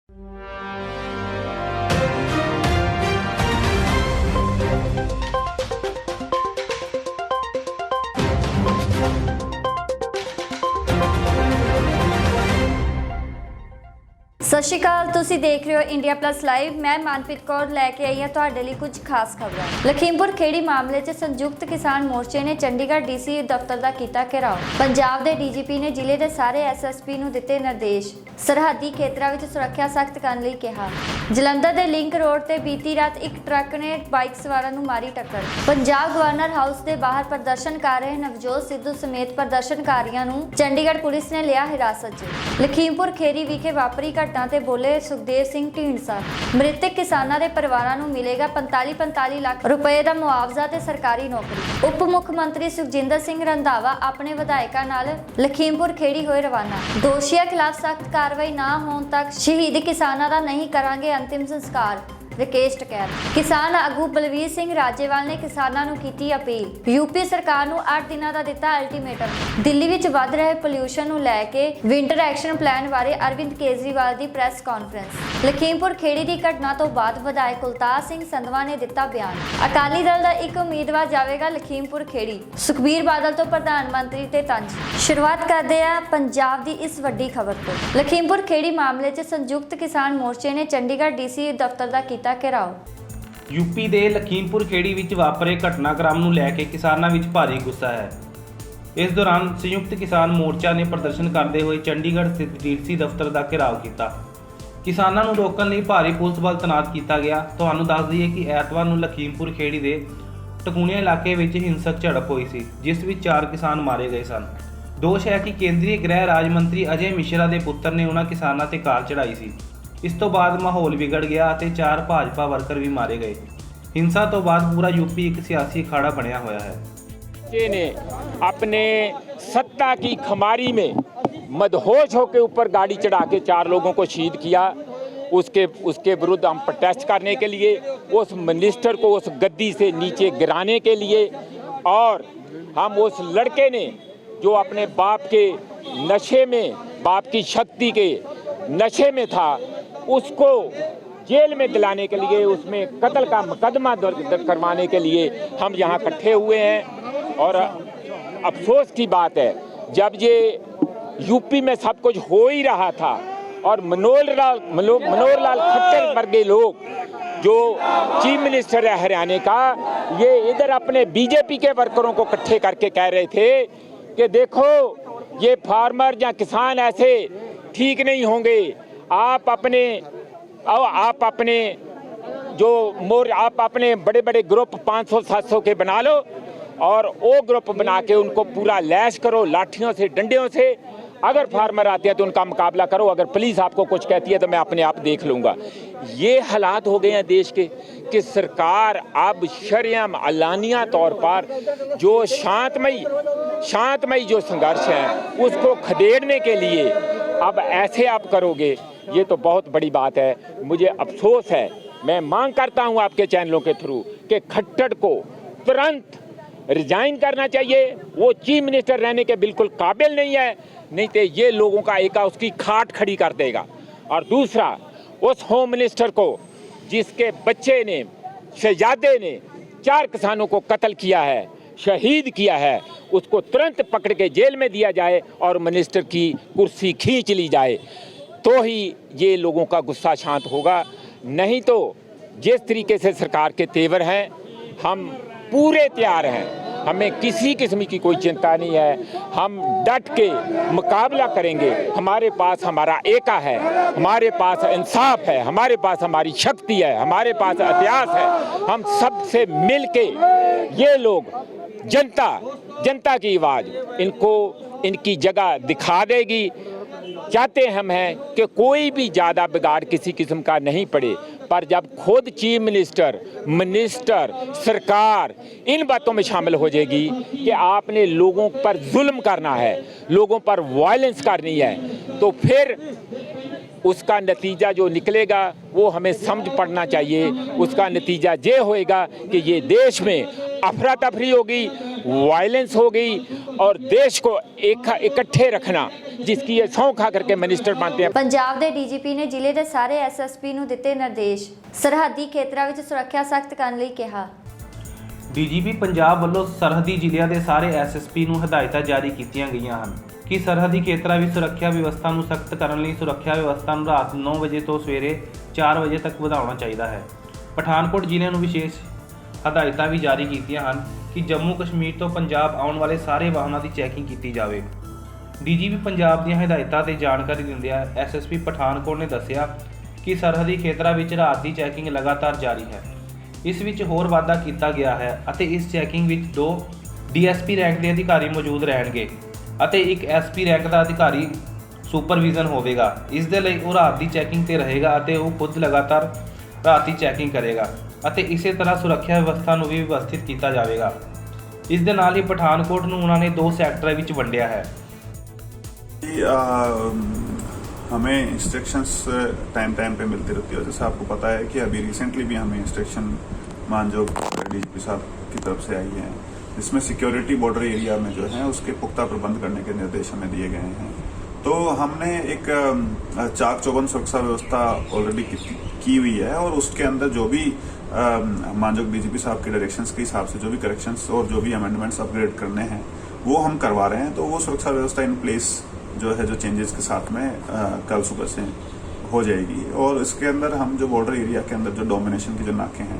सत श्री अकाल, तुसी देख रहे हो इंडिया प्लस लाइव। मैं मानप्रीत कौर लैके आई हाँ तुहाडे लई कुछ खास खबरां। लखीमपुर खेड़ी मामले 'ਚ संयुक्त किसान मोर्चे ने चंडीगढ़ डीसी दफ्तर का किया घेराव। पंजाब के डीजीपी ने जिले के सारे एसएसपी नूं दिते निर्देश। सरहदी खेतरां विच सुरक्षा सख्त करन लई कहा। जलंधर के लिंक रोड ते बीती रात एक ट्रक ने बाइक सवारां नूं मारी टक्कर। पंजाब गवर्नर हाउस के बाहर प्रदर्शन कर रहे नवजोत सिद्धू समेत प्रदर्शनकारियों नूं चंडीगढ़ पुलिस ने लिया हिरासत 'ਚ। लखीमपुर खेड़ी विखे वापरी घटना ते बोले सुखदेव सिंह ढींडसा। मृतक किसानां दे परिवारां नूं मिलेगा 45 लाख रुपए का मुआवजा ते सरकारी नौकरी। उप मुख्यमंत्री सुखजिंदर सिंह रंधावा अपने विधायकों नाल लखीमपुर खेड़ी होए रवाना। दोषियों खिलाफ सख्त कार्रवाई ना होने तक शहीद किसानां दा नहीं करांगे अंतिम संस्कार। राकेश टकैत। किसान आगू बलवीर सिंह राजेवाल ने किसानों नूं कीती अपील। यूपी सरकार नूं 8 दिनों का दिता अल्टीमेटम। दिल्ली विच वध रहे पोल्यूशन नूं लैके विंटर एक्शन प्लान बारे अरविंद केजरीवाल की प्रेस कॉन्फ्रेंस। लखीमपुर खेड़ी की घटना तो बाद विधायक कुलतार सिंह संधवा ने दिता बयान। अकाली दल का एक उम्मीदवार जाएगा लखीमपुर खेड़ी। सुखबीर बादल तो प्रधानमंत्री ते तंज। शुरुआत करते हैं पंजाब की इस वड्डी खबर तो। लखीमपुर खेड़ी मामले 'ਚ संयुक्त किसान मोर्चे ने चंडीगढ़ डीसी दफ्तर का किया घेराव। यूपी ਦੇ ਲਖੀਮਪੁਰ ਖੇੜੀ ਵਿੱਚ ਵਾਪਰੇ ਘਟਨਾਕ੍ਰਮ ਨੂੰ ਲੈ ਕੇ ਕਿਸਾਨਾਂ ਵਿੱਚ ਭਾਰੀ ਗੁੱਸਾ ਹੈ। ਇਸ ਦੌਰਾਨ ਸੰਯੁਕਤ ਕਿਸਾਨ ਮੋਰਚਾ ਨੇ ਪ੍ਰਦਰਸ਼ਨ ਕਰਦੇ ਹੋਏ ਚੰਡੀਗੜ੍ਹ ਸਥਿਤ ਡੀਸੀ ਦਫ਼ਤਰ ਦਾ ਘਿਰਾਓ ਕੀਤਾ। ਕਿਸਾਨਾਂ ਨੂੰ ਰੋਕਣ ਲਈ ਭਾਰੀ ਪੁਲਿਸ ਬਲ ਤੈਨਾਤ ਕੀਤਾ ਗਿਆ। ਤੁਹਾਨੂੰ ਦੱਸ ਦਈਏ ਕਿ ਐਤਵਾਰ ਨੂੰ ਲਖੀਮਪੁਰ ਖੇੜੀ ਦੇ ਟਕੂਣੀਆ ਇਲਾਕੇ ਵਿੱਚ ਹਿੰਸਕ ਝੜਪ ਹੋਈ ਸੀ, ਜਿਸ ਵਿੱਚ 4 ਕਿਸਾਨ ਮਾਰੇ ਗਏ ਸਨ। ਦੋਸ਼ ਹੈ ਕਿ ਕੇਂਦਰੀ ਗ੍ਰਹਿ ਰਾਜ ਮੰਤਰੀ ਅਜੇ ਮਿਸ਼ਰਾ ਦੇ ਪੁੱਤਰ ਨੇ ਉਹਨਾਂ ਕਿਸਾਨਾਂ ਤੇ ਕਾਰ ਚੜਾਈ ਸੀ। इस तो बाद माहौल बिगड़ गया और 4 भाजपा वर्कर भी मारे गए। हिंसा तो बाद पूरा यूपी एक सियासी अखाड़ा बनया हुआ है। ने अपने सत्ता की खुमारी में मदहोश होकर ऊपर गाड़ी चढ़ा के 4 लोगों को शहीद किया। उसके विरुद्ध हम प्रोटेस्ट करने के लिए, उस मिनिस्टर को उस गद्दी से नीचे गिराने के लिए, और हम उस लड़के ने जो अपने बाप के नशे में, बाप की शक्ति के नशे में था, उसको जेल में दिलाने के लिए, उसमें कत्ल का मुकदमा दर्ज करवाने के लिए हम यहाँ इकट्ठे हुए हैं। और अफसोस की बात है, जब ये यूपी में सब कुछ हो ही रहा था और मनोहर लाल खट्टर वर्गे लोग जो चीफ मिनिस्टर है हरियाणा का, ये इधर अपने बीजेपी के वर्करों को इकट्ठे करके कह रहे थे कि देखो ये फार्मर या किसान ऐसे ठीक नहीं होंगे। आप अपने बड़े बड़े ग्रुप 500-700 के बना लो और वो ग्रुप बना के उनको पूरा लैश करो लाठियों से, डंडियों से। अगर फार्मर आते हैं तो उनका मुकाबला करो, अगर पुलिस आपको कुछ कहती है तो मैं अपने आप देख लूँगा। ये हालात हो गए हैं देश के कि सरकार अब शर्यम अलानिया तौर पर जो शांतमयी जो संघर्ष है उसको खदेड़ने के लिए अब ऐसे आप करोगे, ये तो बहुत बड़ी बात है। मुझे अफसोस है, मैं मांग करता हूं आपके चैनलों के थ्रू कि खट्टर को तुरंत रिजाइन करना चाहिए। वो चीफ मिनिस्टर रहने के बिल्कुल काबिल नहीं है, नहीं तो ये लोगों का एक उसकी खाट खड़ी कर देगा। और दूसरा, उस होम मिनिस्टर को जिसके बच्चे ने, शहजादे ने 4 किसानों को कत्ल किया है, शहीद किया है, उसको तुरंत पकड़ के जेल में दिया जाए और मिनिस्टर की कुर्सी खींच ली जाए, तो ही ये लोगों का गुस्सा शांत होगा। नहीं तो जिस तरीके से सरकार के तेवर हैं, हम पूरे तैयार हैं, हमें किसी किस्म की कोई चिंता नहीं है। हम डट के मुकाबला करेंगे। हमारे पास हमारा एका है, हमारे पास इंसाफ है, हमारे पास हमारी शक्ति है, हमारे पास इतिहास है। हम सबसे मिल के ये लोग, जनता की आवाज़ इनको इनकी जगह दिखा देगी। चाहते हम हैं कि कोई भी ज़्यादा बिगाड़ किसी किस्म का नहीं पड़े, पर जब खुद चीफ मिनिस्टर सरकार इन बातों में शामिल हो जाएगी कि आपने लोगों पर जुल्म करना है, लोगों पर वायलेंस करनी है, तो फिर उसका नतीजा जो निकलेगा वो हमें समझ पड़ना चाहिए। उसका नतीजा ये होएगा कि ये देश में अफरा तफरी होगी, वायलेंस होगी और देश को इकट्ठे रखना, जिसकी ये सौं खा करके मिनिस्टर बनते हैं। ਪੰਜਾਬ ਦੇ ਡੀਜੀਪੀ ਨੇ ਜ਼ਿਲ੍ਹੇ ਦੇ ਸਾਰੇ ਐਸਐਸਪੀ ਨੂੰ ਦਿੱਤੇ ਨਿਰਦੇਸ਼, ਸਰਹੱਦੀ ਖੇਤਰਾਂ ਵਿੱਚ ਸੁਰੱਖਿਆ ਸਖਤ ਕਰਨ ਲਈ ਕਿਹਾ। ਡੀਜੀਪੀ ਪੰਜਾਬ ਵੱਲੋਂ ਸਰਹੱਦੀ ਜ਼ਿਲ੍ਹਿਆਂ ਦੇ ਸਾਰੇ ਐਸਐਸਪੀ ਨੂੰ ਹਦਾਇਤਾਂ ਜਾਰੀ ਕੀਤੀਆਂ ਗਈਆਂ ਹਨ ਕਿ ਸਰਹੱਦੀ ਖੇਤਰਾਂ ਵਿੱਚ ਸੁਰੱਖਿਆ ਵਿਵਸਥਾ ਨੂੰ ਸਖਤ ਕਰਨ ਲਈ ਸੁਰੱਖਿਆ ਵਿਵਸਥਾ ਨੂੰ ਰਾਤ 9 ਵਜੇ ਤੋਂ ਸਵੇਰੇ 4 ਵਜੇ ਤੱਕ ਵਧਾਉਣਾ ਚਾਹੀਦਾ ਹੈ। ਪਠਾਨਕੋਟ ਜ਼ਿਲ੍ਹੇ ਨੂੰ ਵਿਸ਼ੇਸ਼ ਹਦਾਇਤਾਂ ਵੀ ਜਾਰੀ ਕੀਤੀਆਂ ਹਨ ਕਿ ਜੰਮੂ ਕਸ਼ਮੀਰ ਤੋਂ ਪੰਜਾਬ ਆਉਣ ਵਾਲੇ ਸਾਰੇ ਵਾਹਨਾਂ ਦੀ ਚੈਕਿੰਗ ਕੀਤੀ ਜਾਵੇ। ਡੀਜੀਪੀ ਪੰਜਾਬ ਦੀਆਂ ਹਦਾਇਤਾਂ ਤੇ ਜਾਣਕਾਰੀ ਦਿੰਦਿਆਂ ਐਸਐਸਪੀ ਪਠਾਨਕੋਟ ਨੇ ਦੱਸਿਆ ਕਿ ਸਰਹੱਦੀ ਖੇਤਰਾਂ ਵਿੱਚ ਰਾਤ ਦੀ ਚੈਕਿੰਗ ਲਗਾਤਾਰ ਜਾਰੀ ਹੈ। ਇਸ ਵਿੱਚ ਹੋਰ ਵਾਧਾ ਕੀਤਾ ਗਿਆ ਹੈ ਅਤੇ ਇਸ ਚੈਕਿੰਗ ਵਿੱਚ 2 ਡੀਐਸਪੀ ਰੈਂਕ ਦੇ ਅਧਿਕਾਰੀ ਮੌਜੂਦ ਰਹਿਣਗੇ ਅਤੇ ਇੱਕ ਐਸਪੀ ਰੈਂਕ ਦਾ ਅਧਿਕਾਰੀ ਸੁਪਰਵਿਜ਼ਨ ਹੋਵੇਗਾ। ਇਸ ਦੇ ਲਈ ਉਹ ਰਾਤ ਦੀ ਚੈਕਿੰਗ ਤੇ ਰਹੇਗਾ ਅਤੇ ਉਹ ਖੁਦ ਲਗਾਤਾਰ ਰਾਤ ਦੀ ਚੈਕਿੰਗ ਕਰੇਗਾ ਅਤੇ ਇਸੇ ਤਰ੍ਹਾਂ ਸੁਰੱਖਿਆ ਵਿਵਸਥਾ ਨੂੰ ਵੀ ਵਿਵਸਥਿਤ ਕੀਤਾ ਜਾਵੇਗਾ। ਇਸ ਦੇ ਨਾਲ ਹੀ ਪਠਾਨਕੋਟ ਨੂੰ ਉਹਨਾਂ ਨੇ 2 ਸੈਕਟਰਾਂ ਵਿੱਚ ਵੰਡਿਆ है। हमें इंस्ट्रक्शंस टाइम पे मिलती रहती है। जैसे आपको पता है कि अभी रिसेंटली भी हमें इंस्ट्रक्शन मानजोग डीजीपी साहब की तरफ से आई है, जिसमें सिक्योरिटी बॉर्डर एरिया में जो है उसके पुख्ता प्रबंध करने के निर्देश हमें दिए गए हैं। तो हमने एक चाक चौबंद सुरक्षा व्यवस्था ऑलरेडी की हुई है और उसके अंदर जो भी मानजोग डीजीपी साहब के डायरेक्शंस के हिसाब से जो भी करेक्शंस और जो भी अमेंडमेंट्स अपग्रेड करने हैं वो हम करवा रहे हैं। तो वो सुरक्षा व्यवस्था इन प्लेस जो है, जो चेंजेस के साथ में कल सुबह से हो जाएगी। और इसके अंदर हम जो बॉर्डर एरिया के अंदर जो डोमिनेशन के जो नाके हैं,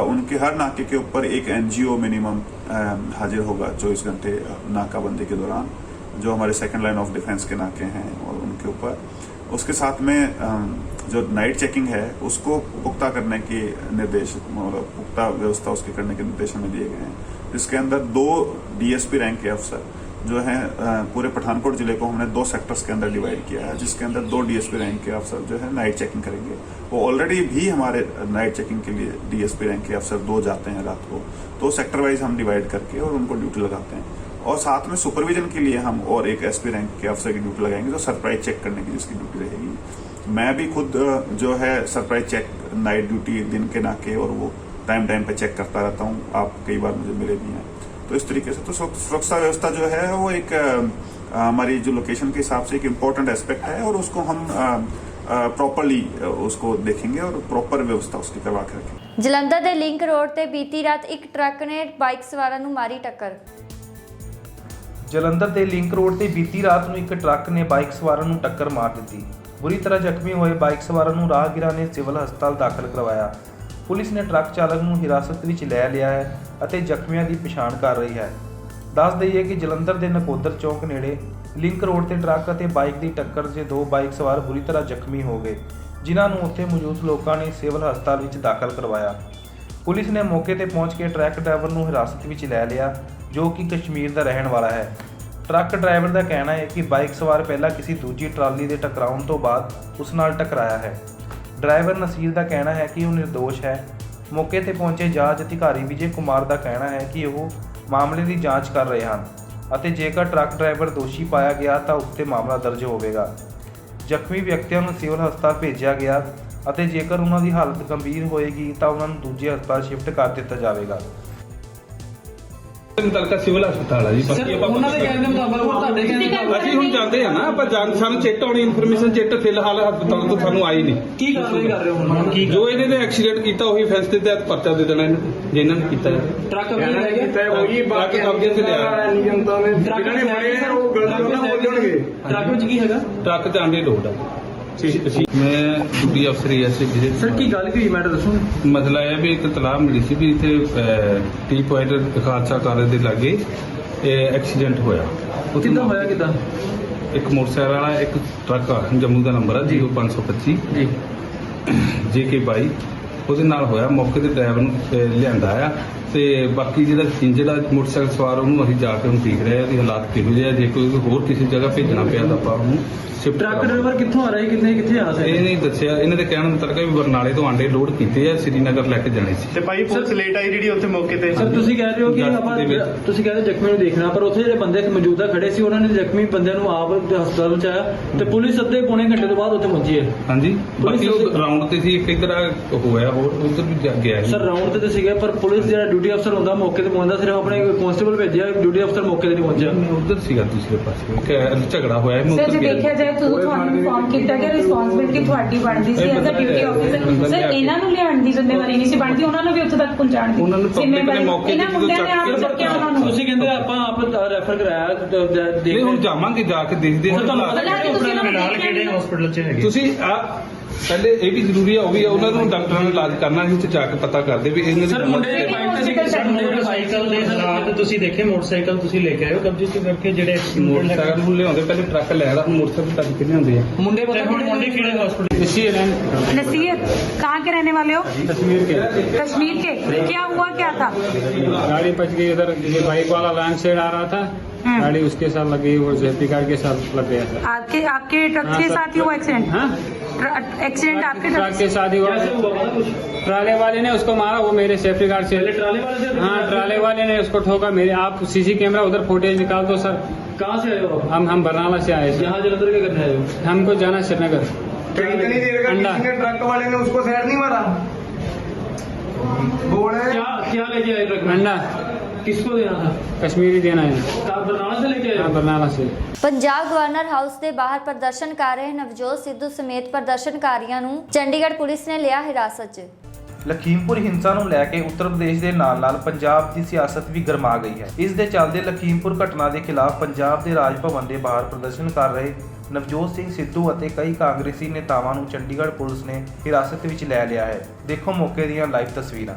उनके हर नाके के ऊपर एक एनजीओ मिनिमम हाजिर होगा 24 घंटे नाकाबंदी के दौरान, जो हमारे सेकंड लाइन ऑफ डिफेंस के नाके हैं और उनके ऊपर। उसके साथ में जो नाइट चेकिंग है उसको पुख्ता करने के निर्देश, पुख्ता व्यवस्था उसके करने के निर्देश हमें दिए गए हैं, जिसके अंदर 2 डीएसपी रैंक के अफसर जो है पूरे पठानकोट जिले को हमने 2 सेक्टर्स के अंदर डिवाइड किया है, जिसके अंदर 2 डीएसपी रैंक के अफसर जो है नाइट चेकिंग करेंगे। वो ऑलरेडी भी हमारे नाइट चेकिंग के लिए डीएसपी रैंक के अफसर 2 जाते हैं रात को, तो सेक्टर वाइज हम डिवाइड करके और उनको ड्यूटी लगाते हैं। और साथ में सुपरविजन के लिए हम और एक एसपी रैंक के अफसर की ड्यूटी लगाएंगे, जो सरप्राइज चेक करने की जिसकी ड्यूटी रहेगी। मैं भी खुद जो है सरप्राइज चेक, नाइट ड्यूटी, दिन के नाके और वो टाइम पे चेक करता रहता हूँ। आप कई बार मुझे मिले भी हैं। तो इस तरीके से तो सुरक्षा व्यवस्था जो है वो एक हमारी जो लोकेशन के हिसाब से एक इम्पोर्टेंट एस्पेक्ट है और उसको हम प्रॉपरली उसको देखेंगे और प्रॉपर व्यवस्था उसकी करवा के रखेंगे। ਜਲੰਧਰ ਦੇ ਲਿੰਕ ਰੋਡ ਤੇ ਬੀਤੀ ਰਾਤ ਇੱਕ ਟਰੱਕ ਨੇ ਬਾਈਕ ਸਵਾਰਾਂ ਨੂੰ ਮਾਰੀ ਟੱਕਰ। ਜਲੰਧਰ ਦੇ ਲਿੰਕ ਰੋਡ ਤੇ ਬੀਤੀ ਰਾਤ ਨੂੰ ਇੱਕ ਟਰੱਕ ਨੇ ਬਾਈਕ ਸਵਾਰਾਂ ਨੂੰ ਟੱਕਰ ਮਾਰ ਦਿੱਤੀ। ਬੁਰੀ ਤਰ੍ਹਾਂ ਜ਼ਖਮੀ ਹੋਏ ਬਾਈਕ ਸਵਾਰਾਂ ਨੂੰ ਰਾਹਗੀਰਾਂ ਨੇ ਸਿਵਲ ਹਸਪਤਾਲ ਦਾਖਲ ਕਰਵਾਇਆ। ਪੁਲਿਸ ਨੇ ਟਰੱਕ ਚਾਲਕ ਨੂੰ ਹਿਰਾਸਤ ਵਿੱਚ ਲੈ ਲਿਆ ਹੈ ਅਤੇ ਜ਼ਖਮੀਆਂ ਦੀ ਪਛਾਣ ਕਰ ਰਹੀ ਹੈ। ਦੱਸ ਦਈਏ ਕਿ ਜਲੰਧਰ ਦੇ ਨਕੋਦਰ ਚੌਕ ਨੇੜੇ ਲਿੰਕ ਰੋਡ ਤੇ ਟਰੱਕ ਅਤੇ ਬਾਈਕ ਦੀ ਟੱਕਰ 'ਚ 2 ਬਾਈਕ ਸਵਾਰ ਬੁਰੀ ਤਰ੍ਹਾਂ ਜ਼ਖਮੀ ਹੋ ਗਏ, ਜਿਨ੍ਹਾਂ ਨੂੰ ਉੱਥੇ ਮੌਜੂਦ ਲੋਕਾਂ ਨੇ ਸਿਵਲ ਹਸਪਤਾਲ ਵਿੱਚ ਦਾਖਲ ਕਰਵਾਇਆ। ਪੁਲਿਸ ਨੇ ਮੌਕੇ ਤੇ ਪਹੁੰਚ ਕੇ ਟਰੱਕ ਡਰਾਈਵਰ ਨੂੰ ਹਿਰਾਸਤ ਵਿੱਚ ਲੈ ਲਿਆ, ਜੋ ਕਿ ਕਸ਼ਮੀਰ ਦਾ ਰਹਿਣ ਵਾਲਾ ਹੈ। ਟਰੱਕ ਡਰਾਈਵਰ ਦਾ ਕਹਿਣਾ ਹੈ ਕਿ ਬਾਈਕ ਸਵਾਰ ਪਹਿਲਾਂ ਕਿਸੇ ਦੂਜੀ ਟਰਾਲੀ ਦੇ ਟਕਰਾਉਣ ਤੋਂ ਬਾਅਦ ਉਸ ਨਾਲ ਟਕਰਾਇਆ ਹੈ। ਡਰਾਈਵਰ ਨਸੀਰ ਦਾ ਕਹਿਣਾ ਹੈ ਕਿ ਉਹ ਨਿਰਦੋਸ਼ ਹੈ। ਮੌਕੇ ਤੇ ਪਹੁੰਚੇ ਜਾਂਚ ਅਧਿਕਾਰੀ ਵਿਜੇ ਕੁਮਾਰ ਦਾ ਕਹਿਣਾ ਹੈ ਕਿ ਉਹ ਮਾਮਲੇ ਦੀ ਜਾਂਚ ਕਰ ਰਹੇ ਹਨ ਅਤੇ ਜੇਕਰ ਟਰੱਕ ਡਰਾਈਵਰ ਦੋਸ਼ੀ ਪਾਇਆ ਗਿਆ ਤਾਂ ਉਸ 'ਤੇ ਮਾਮਲਾ ਦਰਜ ਹੋਵੇਗਾ। ਜ਼ਖਮੀ ਵਿਅਕਤੀਆਂ ਨੂੰ ਸਿਵਲ ਹਸਪਤਾਲ ਭੇਜਿਆ ਗਿਆ ਅਤੇ ਜੇਕਰ ਉਹਨਾਂ ਦੀ ਹਾਲਤ ਗੰਭੀਰ ਹੋਏਗੀ ਤਾਂ ਉਹਨਾਂ ਨੂੰ ਦੂਜੇ ਹਸਪਤਾਲ ਸ਼ਿਫਟ ਕਰ ਦਿੱਤਾ ਜਾਵੇਗਾ। ਮੁਤਲਕਾ ਸਿਵਲ ਹਸਪਤਾਲ ਹੈ ਜੀ। ਬਾਕੀ ਆਪਾਂ ਉਹਨਾਂ ਦੇ ਕਹਿਣ ਦੇ ਮੁਤਾਬਕ ਤੁਹਾਡੇ ਕਹਿਣ ਦੇ ਮੁਤਾਬਕ ਅਸੀਂ ਹੁਣ ਜਾਂਦੇ ਆ ਨਾ, ਆਪਾਂ ਸਾਨੂੰ ਚਿੱਟ ਆਉਣੀ ਇਨਫੋਰਮੇਸ਼ਨ ਚਿੱਟ ਫਿਲਹਾਲ ਹਸਪਤਾਲ ਤੋਂ ਸਾਨੂੰ ਆਈ ਨਹੀਂ। ਕੀ ਕਾਰਵਾਈ ਕਰ ਰਹੇ ਹੋ ਹੁਣ? ਜੋ ਇਹਨੇ ਨੇ ਐਕਸੀਡੈਂਟ ਕੀਤਾ ਉਹੀ ਫੈਂਸ ਦੇ ਤਹਿਤ ਪਰਚਾ ਦੇ ਦੇਣਾ ਇਹਨੂੰ, ਜੇ ਇਹਨਾਂ ਨੇ ਕੀਤਾ ਟਰੱਕ ਕੀਤਾ ਉਹੀ ਬਾਕੀ ਕਬਜ਼ੇ ਤੇ ਲਿਆ ਨਿਯਮਤਾਂ ਨੇ ਜਿਹਨਾਂ ਨੇ ਫੜੇ ਆ ਉਹ ਗਲਤ ਨਾ ਬੋਲਣਗੇ। ਟਰੱਕ ਵਿੱਚ ਕੀ ਹੈਗਾ? ਟਰੱਕ ਚ ਆਂਡੇ ਲੋਡ ਆ। मैं ड्यूटी अफसर ऐसे सर की गल की मैटर दसो। मसला है भी एक तलाह मिली सी भी इतने टी पॉइंट खालसा कॉलेज के लागे एक्सीडेंट होया। कितना होया? किदा? एक मोटरसाइकिल वाला एक ट्रक जम्मू का नंबर है 0525 JK22 ਉਹਦੇ ਨਾਲ ਹੋਇਆ। ਮੌਕੇ ਤੇ ਡਰਾਈਵਰ ਨੂੰ ਲਿਆਂਦਾ ਆ ਤੇ ਬਾਕੀ ਜਿਹੜਾ ਇੰਜਰਡ ਆ ਮੋਟਰਸਾਈਕਲ ਸਵਾਰ ਉਹਨੂੰ ਅਸੀਂ ਜਾ ਕੇ ਹੁਣ ਦੇਖ ਰਹੇ ਆ ਕਿ ਹਾਲਾਤ ਕਿਹੋ ਜਿਹੇ ਆ। ਜੇ ਕੋਈ ਹੋਰ ਕਿਸੇ ਜਗ੍ਹਾ ਭੇਜਣਾ ਪਿਆ ਤਾਂ ਆਪਾਂ ਉਹਨੂੰ ਸ਼ਿਫਟ। ਟਰੱਕ ਡਰਾਈਵਰ ਕਿੱਥੋਂ ਆ ਰਿਹਾ, ਕਿੱਥੇ ਆ ਸਕਦੇ ਇਹ ਨਹੀਂ ਦੱਸਿਆ। ਇਹਨਾਂ ਦੇ ਕਹਿਣ ਮੁਤਾਬਕ ਵੀ ਬਰਨਾਲੇ ਤੋਂ ਆਂਡੇ ਲੋਡ ਕੀਤੇ ਆ, ਸ੍ਰੀਨਗਰ ਲੈ ਕੇ ਜਾਣੇ ਸੀ। ਤੇ ਭਾਈ ਪੁਲਿਸ ਲੇਟ ਆਈ ਜਿਹੜੀ ਉੱਥੇ ਮੌਕੇ ਤੇ। ਸਰ ਤੁਸੀਂ ਕਹਿ ਰਹੇ ਹੋ ਕਿ ਆਪਾਂ ਤੁਸੀਂ ਕਹਿੰਦੇ ਜ਼ਖਮੀ ਨੂੰ ਦੇਖਣਾ, ਪਰ ਉੱਥੇ ਜਿਹੜੇ ਬੰਦੇ ਮੌਜੂਦਾ ਖੜੇ ਸੀ ਉਹਨਾਂ ਨੇ ਜ਼ਖਮੀ ਬੰਦਿਆਂ ਨੂੰ ਆਪ ਹਸਪਤਾਲ ਪਹੁੰਚਾਇਆ ਤੇ ਪੁਲਿਸ ਅੱਧੇ ਪੌਣੇ ਘੰਟੇ ਤੋਂ ਬਾਅਦ ਉੱਥੇ ਪਹੁੰਚੀ ਹੈ। ਹਾਂਜੀ ਬਾਕੀ ਰਾਉਂਡ ਤੇ ਸੀ ਇੱਕ ਇਧਰ ਹੋਇਆ ਹੋਰ ਉਧਰ ਵੀ ਜਾ ਗਿਆ ਸਰ ਰਾਉਂਡ ਤੇ ਸੀਗੇ ਪਰ ਪੁਲਿਸ ਜਿਹੜਾ ਡਿਊਟੀ ਅਫਸਰ ਹੁੰਦਾ ਮੌਕੇ ਤੇ ਪਹੁੰਚਦਾ, ਸਿਰਫ ਆਪਣੇ ਕਨਸਟੇਬਲ ਭੇਜਿਆ, ਡਿਊਟੀ ਅਫਸਰ ਮੌਕੇ ਤੇ ਨਹੀਂ ਪਹੁੰਚਿਆ। ਉਧਰ ਸੀਗਾ ਦੂਸਰੇ ਪਾਸੇ ਕਿ ਝਗੜਾ ਹੋਇਆ ਸਰ ਜੇ ਦੇਖਿਆ ਜਾਏ ਤਾਂ ਤੁਹਾਨੂੰ ਇਨਫੋਰਮ ਕੀਤਾ ਕਿ ਰਿਸਪੌਂਸਿਬਿਲਟੀ ਤੁਹਾਡੀ ਬਣਦੀ ਸੀ as a duty officer. Sir ਇਹਨਾਂ ਨੂੰ ਲਿਆਉਣ ਦੀ ਜ਼ਿੰਮੇਵਾਰੀ ਨਹੀਂ ਸੀ ਬਣਦੀ, ਉਹਨਾਂ ਨੂੰ ਵੀ ਉੱਥੇ ਤੱਕ ਪਹੁੰਚਾਉਣ ਦੀ ਉਹਨਾਂ ਨੂੰ public ਨੇ ਮੌਕੇ ਤੇ ਇਹਨਾਂ ਮੁੰਡਿਆਂ ਨੇ ਆਪ ਚੱਕਿਆ ਉਹਨਾਂ ਨੂੰ। ਤੁਸੀਂ ਕਹਿੰਦੇ ਆਪਾਂ ਆਪ ਰੈਫਰ ਕਰਾਇਆ ਨਹੀਂ, ਹੁਣ ਜਾਵਾਂਗੇ ਜਾ ਕੇ ਦੇਖਦੇ ਹਾਂ ਫਿਲਹਾਲ ਕਿਹੜੇ ਹਸਪੀਟਲ 'ਚ ਹੈਗੇ ਤੁਸੀਂ ਪਹਿਲੇ ਇਹ ਵੀ ਜ਼ਰੂਰੀ ਆ, ਉਹ ਵੀ ਆ, ਉਹਨਾਂ ਨੂੰ ਡਾਕਟਰਾਂ ਨੇ ਇਲਾਜ ਕਰਨਾ ਸੀ, ਉੱਥੇ ਜਾ ਕੇ ਪਤਾ ਕਰਦੇ ਵੀ ਇਹਨਾਂ ਸਰ ਮੁੰਡੇ ਦੇ ਬਾਈਕ ਤੇ ਸੀ, ਮੋਟਰਸਾਈਕਲ ਦੇ ਹਾਲਾਤ ਤੁਸੀਂ ਦੇਖੇ, ਮੋਟਰਸਾਈਕਲ ਤੁਸੀਂ ਲੈ ਕੇ ਆਏ ਹੋ ਕਬਜ਼ੇ 'ਚ ਕਰਕੇ ਜਿਹੜੇ ਮੋਟਰਸਾਈਕਲ ਨੂੰ ਲਿਆਉਂਦੇ, ਪਹਿਲੇ ਟਰੱਕ ਲੈ ਆਦਾ, ਮੁੰਡੇ ਕਿੰਨੇ ਹੁੰਦੇ ਆ। ਮੁੰਡੇ ਕਿਹੜੇ हॉस्पिटल? नसीर कहाँ के रहने वाले हो? कश्मीर के। कश्मीर के। क्या हुआ क्या था? गाड़ी पच गई इधर, ये बाइक वाला लाइन से आ रहा था, गाड़ी उसके साथ लग गई और सेफ्टी कार के साथ लग गया था। आपके ट्रक के साथ ही हुआ एक्सीडेंट? हाँ, एक्सीडेंट आपके ट्रक के साथ ही हुआ। ट्राले वाले ने उसको मारा, वो मेरे सेफ्टी कार से। ट्राले वाले से? हाँ, ट्राले वाले ने उसको ठोका। मेरे आप सीसी कैमरा उधर फुटेज निकाल दो सर। कहाँ से आए हो? हम बरनाला से आए। यहाँ जलंधर के करने आए हो? हमको जाना श्रीनगर। कितनी देर का अंडा। किसी ने ट्रक वाले ने उसको साइड नहीं मारा? बोले क्या लेके आए ट्रक में? अंडा किसको देना था? कश्मीरी देना है। आप बरनाला से लेके आए हाँ, हो? बरनाला से। ਪੰਜਾਬ ਗਵਰਨਰ ਹਾਊਸ ਦੇ ਬਾਹਰ ਪ੍ਰਦਰਸ਼ਨ ਕਰ ਰਹੇ ਨਵਜੋਤ ਸਿੱਧੂ ਸਮੇਤ ਪ੍ਰਦਰਸ਼ਨਕਾਰੀਆਂ ਨੂੰ ਚੰਡੀਗੜ੍ਹ ਪੁਲਿਸ ਨੇ ਲਿਆ ਹਿਰਾਸਤ 'ਚ। ਲਖੀਮਪੁਰ ਹਿੰਸਾ ਨੂੰ ਲੈ ਕੇ ਉੱਤਰ ਪ੍ਰਦੇਸ਼ ਦੇ ਨਾਲ-ਨਾਲ ਪੰਜਾਬ ਦੀ ਸਿਆਸਤ ਵੀ ਗਰਮਾ ਗਈ ਹੈ। ਇਸ ਦੇ ਚੱਲਦੇ ਲਖੀਮਪੁਰ ਘਟਨਾ ਦੇ ਖਿਲਾਫ ਪੰਜਾਬ ਦੇ ਰਾਜ ਭਵਨ ਦੇ ਬਾਹਰ ਪ੍ਰਦਰਸ਼ਨ ਕਰ ਰਹੇ ਨਵਜੋਤ ਸਿੰਘ ਸਿੱਧੂ ਅਤੇ ਕਈ ਕਾਂਗਰਸੀ ਨੇਤਾਵਾਂ ਨੂੰ ਚੰਡੀਗੜ੍ਹ ਪੁਲਿਸ ਨੇ ਹਿਰਾਸਤ ਵਿੱਚ ਲੈ ਲਿਆ ਹੈ। ਦੇਖੋ ਮੌਕੇ ਦੀਆਂ ਲਾਈਵ ਤਸਵੀਰਾਂ।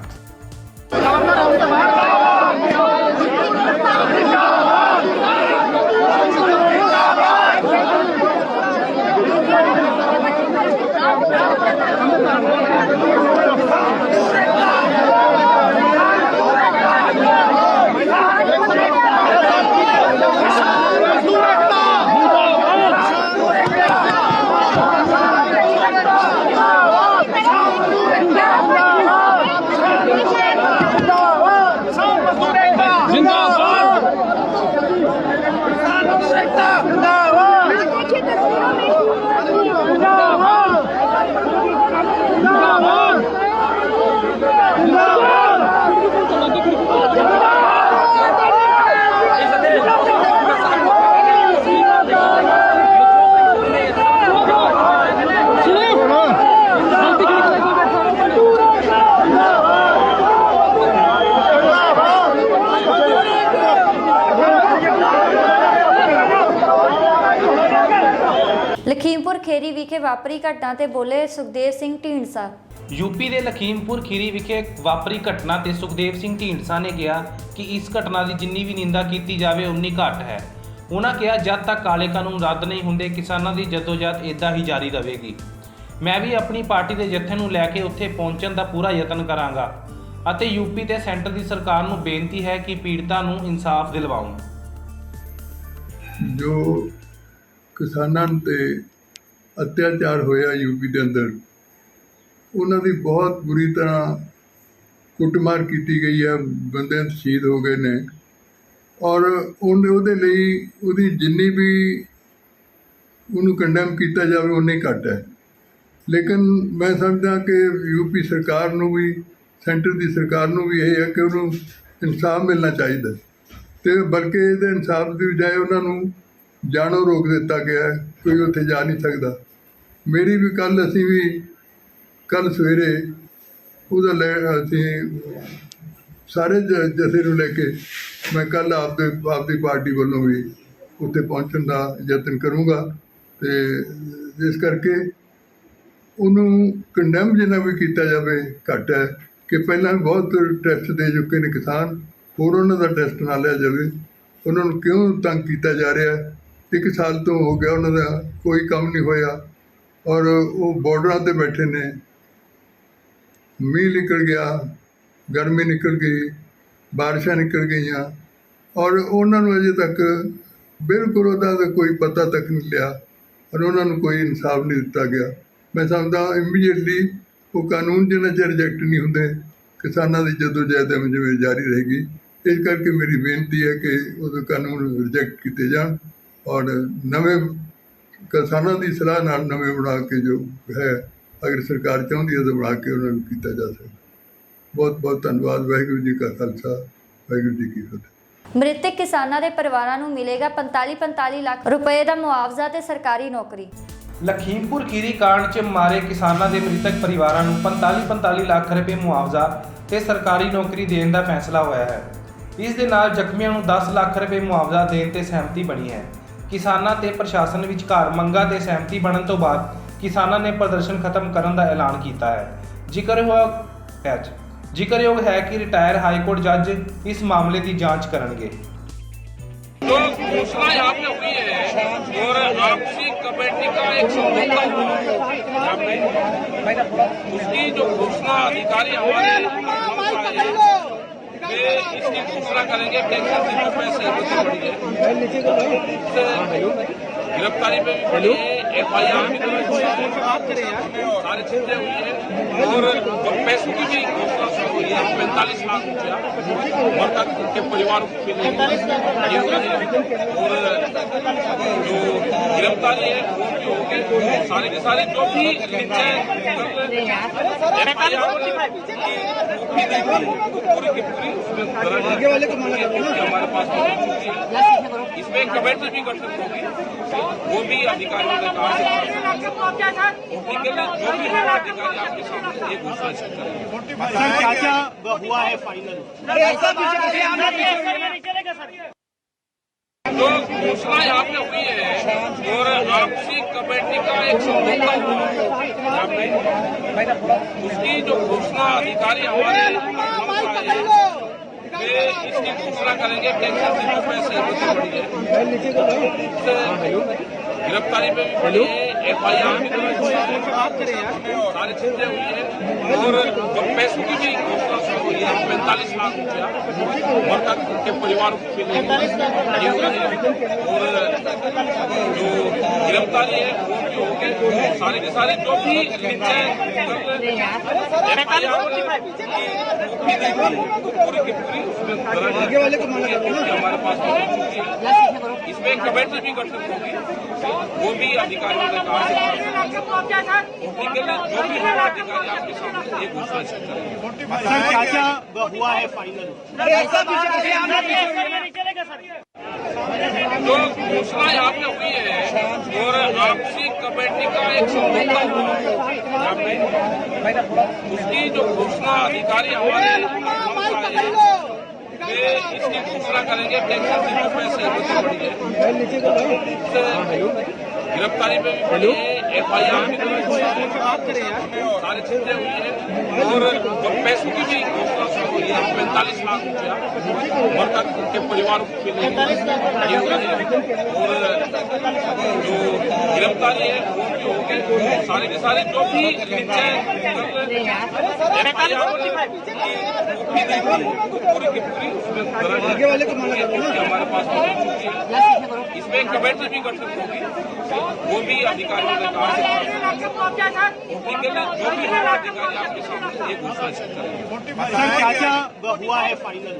ਲਖੀਮਪੁਰ ਖੇਰੀ ਵਿਖੇ ਵਾਪਰੀ ਘਟਨਾ ਤੇ ਬੋਲੇ ਸੁਖਦੇਵ ਸਿੰਘ ਢੀਂਡਸਾ। ਯੂਪੀ ਦੇ ਲਖੀਮਪੁਰ ਖੀਰੀ ਵਿਖੇ ਵਾਪਰੀ ਘਟਨਾ ਤੇ ਸੁਖਦੇਵ ਸਿੰਘ ਢੀਂਡਸਾ ਨੇ ਕਿਹਾ ਕਿ ਇਸ ਘਟਨਾ ਦੀ ਜਿੰਨੀ ਵੀ ਨਿੰਦਾ ਕੀਤੀ ਜਾਵੇ ਉਨੀ ਘੱਟ ਹੈ। ਉਹਨਾਂ ਕਿਹਾ ਜਦ ਤੱਕ ਕਾਲੇ ਕਾਨੂੰਨ ਰੱਦ ਨਹੀਂ ਹੁੰਦੇ ਕਿਸਾਨਾਂ ਦੀ ਜਦੋਜਹਿਦ ਇਦਾਂ ਹੀ ਜਾਰੀ ਰਹੇਗੀ। ਮੈਂ ਵੀ ਆਪਣੀ ਪਾਰਟੀ ਦੇ ਜਥੇ ਨੂੰ ਲੈ ਕੇ ਉੱਥੇ ਪਹੁੰਚਣ ਦਾ ਪੂਰਾ ਯਤਨ ਕਰਾਂਗਾ ਅਤੇ ਯੂਪੀ ਤੇ ਸੈਂਟਰ ਦੀ ਸਰਕਾਰ ਨੂੰ ਬੇਨਤੀ ਹੈ ਕਿ ਪੀੜਤਾਂ ਨੂੰ ਇਨਸਾਫ ਦਿਲਵਾਉਣ। ਜੋ ਕਿਸਾਨਾਂ ਤੇ ਅਤਿਆਚਾਰ ਹੋਇਆ ਯੂਪੀ ਦੇ ਅੰਦਰ, ਉਹਨਾਂ ਦੀ ਬਹੁਤ ਬੁਰੀ ਤਰ੍ਹਾਂ ਕੁੱਟਮਾਰ ਕੀਤੀ ਗਈ ਹੈ, ਬੰਦੇ ਸ਼ਹੀਦ ਹੋ ਗਏ ਨੇ ਔਰ ਉਹਦੇ ਲਈ ਉਹਦੀ ਜਿੰਨੀ ਵੀ ਉਹਨੂੰ ਕੰਡੈਮ ਕੀਤਾ ਜਾਵੇ ਉਨੀ ਘੱਟ ਹੈ। ਲੇਕਿਨ ਮੈਂ ਸਮਝਦਾ ਕਿ ਯੂਪੀ ਸਰਕਾਰ ਨੂੰ ਵੀ, ਸੈਂਟਰ ਦੀ ਸਰਕਾਰ ਨੂੰ ਵੀ ਇਹ ਹੈ ਕਿ ਉਹਨੂੰ ਇਨਸਾਫ ਮਿਲਣਾ ਚਾਹੀਦਾ ਅਤੇ ਬਲਕਿ ਇਹਦੇ ਇਨਸਾਫ ਦੀ ਬਜਾਏ ਉਹਨਾਂ ਨੂੰ ਜਾਣੋਂ ਰੋਕ ਦਿੱਤਾ ਗਿਆ ਹੈ, ਕੋਈ ਉੱਥੇ ਜਾ ਨਹੀਂ ਸਕਦਾ। ਮੇਰੀ ਵੀ ਕੱਲ੍ਹ ਸਵੇਰੇ ਉਹਦਾ ਅਸੀਂ ਸਾਰੇ ਜਥੇ ਨੂੰ ਲੈ ਕੇ ਮੈਂ ਕੱਲ੍ਹ ਆਪਦੀ ਪਾਰਟੀ ਵੱਲੋਂ ਵੀ ਉੱਥੇ ਪਹੁੰਚਣ ਦਾ ਯਤਨ ਕਰੂੰਗਾ ਅਤੇ ਇਸ ਕਰਕੇ ਉਹਨੂੰ ਕੰਡੈਮ ਜਿੰਨਾ ਵੀ ਕੀਤਾ ਜਾਵੇ ਘੱਟ ਹੈ ਕਿ ਪਹਿਲਾਂ ਬਹੁਤ ਟੈਸਟ ਦੇ ਚੁੱਕੇ ਨੇ ਕਿਸਾਨ, ਹੋਰ ਉਹਨਾਂ ਦਾ ਟੈਸਟ ਨਾ ਲਿਆ ਜਾਵੇ। ਉਹਨਾਂ ਨੂੰ ਕਿਉਂ ਤੰਗ ਕੀਤਾ ਜਾ ਰਿਹਾ? 1 ਸਾਲ ਤੋਂ ਹੋ ਗਿਆ ਉਹਨਾਂ ਦਾ ਕੋਈ ਕੰਮ ਨਹੀਂ ਹੋਇਆ ਔਰ ਉਹ ਬਾਰਡਰਾਂ 'ਤੇ ਬੈਠੇ ਨੇ। ਮੀਂਹ ਨਿਕਲ ਗਿਆ, ਗਰਮੀ ਨਿਕਲ ਗਈ, ਬਾਰਿਸ਼ਾਂ ਨਿਕਲ ਗਈਆਂ ਔਰ ਉਹਨਾਂ ਨੂੰ ਅਜੇ ਤੱਕ ਬਿਲਕੁਲ ਉਹਦਾ ਤਾਂ ਕੋਈ ਪਤਾ ਤੱਕ ਨਹੀਂ ਲਿਆ ਔਰ ਉਹਨਾਂ ਨੂੰ ਕੋਈ ਇਨਸਾਫ ਨਹੀਂ ਦਿੱਤਾ ਗਿਆ। ਮੈਂ ਸਮਝਦਾ ਇਮੀਡੀਏਟਲੀ ਉਹ ਕਾਨੂੰਨ ਜਿੰਨਾ ਚਿਰ ਰਿਜੈਕਟ ਨਹੀਂ ਹੁੰਦੇ ਕਿਸਾਨਾਂ ਦੀ ਜਦੋਜਹਿਦ ਜਿਵੇਂ ਜਾਰੀ ਰਹੇਗੀ। ਇਸ ਕਰਕੇ ਮੇਰੀ ਬੇਨਤੀ ਹੈ ਕਿ ਉਹਦੇ ਕਾਨੂੰਨ ਰਿਜੈਕਟ ਕੀਤੇ ਜਾਣ ਔਰ ਨਵੇਂ ਕਿਸਾਨਾਂ ਦੀ ਸਲਾਹ ਨਾਲ ਨਵੇਂ ਬਣਾ ਕੇ ਜੋ ਹੈ अगर सरकार चाहती है तो बढ़ा के उन्होंने किया जा सकता। बहुत बहुत धन्यवाद। वाहिगुरू जी का खालसा, वाहिगुरू जी की फतेह। ਮ੍ਰਿਤਕ ਕਿਸਾਨਾਂ ਦੇ ਪਰਿਵਾਰਾਂ ਨੂੰ ਮਿਲੇਗਾ 45 ਲੱਖ ਰੁਪਏ ਦਾ ਮੁਆਵਜ਼ਾ ਤੇ ਸਰਕਾਰੀ ਨੌਕਰੀ। ਲਖੀਮਪੁਰ ਖੀਰੀ ਕਾਂਡ 'ਚ ਮਾਰੇ ਕਿਸਾਨਾਂ ਦੇ ਮ੍ਰਿਤਕ ਪਰਿਵਾਰਾਂ ਨੂੰ 45 ਲੱਖ ਰੁਪਏ ਮੁਆਵਜ਼ਾ ਤੇ ਸਰਕਾਰੀ ਨੌਕਰੀ ਦੇਣ ਦਾ ਫੈਸਲਾ ਹੋਇਆ ਹੈ। ਇਸ ਦੇ ਨਾਲ ਜ਼ਖਮੀਆਂ ਨੂੰ 10 ਲੱਖ ਰੁਪਏ ਮੁਆਵਜ਼ਾ ਦੇਣ ਤੇ ਸਹਿਮਤੀ ਬਣੀ ਹੈ। ਕਿਸਾਨਾਂ ਤੇ ਪ੍ਰਸ਼ਾਸਨ ਵਿਚਕਾਰ ਮੰਗਾਂ ਤੇ ਸਹਿਮਤੀ ਬਣਨ ਤੋਂ ਬਾਅਦ ਕਿਸਾਨਾਂ ਨੇ ਪ੍ਰਦਰਸ਼ਨ ਖਤਮ ਕਰਨ ਦਾ ਐਲਾਨ ਕੀਤਾ ਹੈ। ਜ਼ਿਕਰਯੋਗ ਹੈ ਕਿ ਰਿਟਾਇਰ ਹਾਈ ਕੋਰਟ ਜੱਜ ਇਸ ਮਾਮਲੇ ਦੀ ਜਾਂਚ ਕਰਨਗੇ। जो घोषणा यहाँ पे हुई है और आपसी कमेटी का एक समझौता हुआ यहाँ पे, उसकी जो घोषणा अधिकारी हमारे वे इसकी घोषणा करेंगे। टेक्निकल पैसे गिरफ्तारी में भी पड़ी है, FIR भी सारी चीजें हुई है और पैसों की भी घोषणा शुरू हुई है। 45 लाख रुपया और तक उनके परिवार को मिलेंगे और जो गिरफ्तारी है वो भी होगी। सारे के सारे जो भी पूरी की पूरी हमारे पास इसमें कमेटी भी गठित होगी, वो भी अधिकारियों ने कहा जो भी है अधिकारी आपके सामने एक घोषणा करेंगे। हुआ है फाइनल जो घोषणा यहाँ पे हुई है और आपसी कमेटी का एक समझौता हुआ यहाँ पे, उसकी जो घोषणा अधिकारी हमारे वे इसकी घोषणा करेंगे। टेक्निकल पैसे गिरफ्तारी में भी पड़ी है, FIR भी सारी चीजें हुई है और पैसों की भी घोषणा शुरू हुई है। 45 लाख रुपया और तक उनके परिवार को मिलेंगे और जो गिरफ्तारी है वो भी होगी। सारे के सारे जो भी पूरी की पूरी हमारे पास इसमें कमेटी भी गठित होगी, वो भी अधिकारियों ने कहा जो भी है अधिकारी आपके सामने एक घोषणा करेंगे। हुआ है फाइनल जो घोषणा यहाँ पे हुई है और आपसी कमेटी का एक समझौता हुआ यहाँ पे, उसकी जो घोषणा अधिकारी हमारे वे इसकी घोषणा करेंगे। टेक्निकल पैसे गिरफ्तारी में भी पड़ी है, FIR भी सारी चीजें हुई है और पैसों की भी घोषणा शुरू हुई है। 45 लाख रुपया और तक उनके परिवार को मिलेंगे और जो गिरफ्तारी है वो भी होगी। सारे के सारे जो भी पूरी की पूरी हमारे पास इसमें कमेटी भी गठित होगी, वो भी अधिकारियों ने कहा जो भी है अधिकारी आपके सामने एक घोषणा करेंगे। हुआ है फाइनल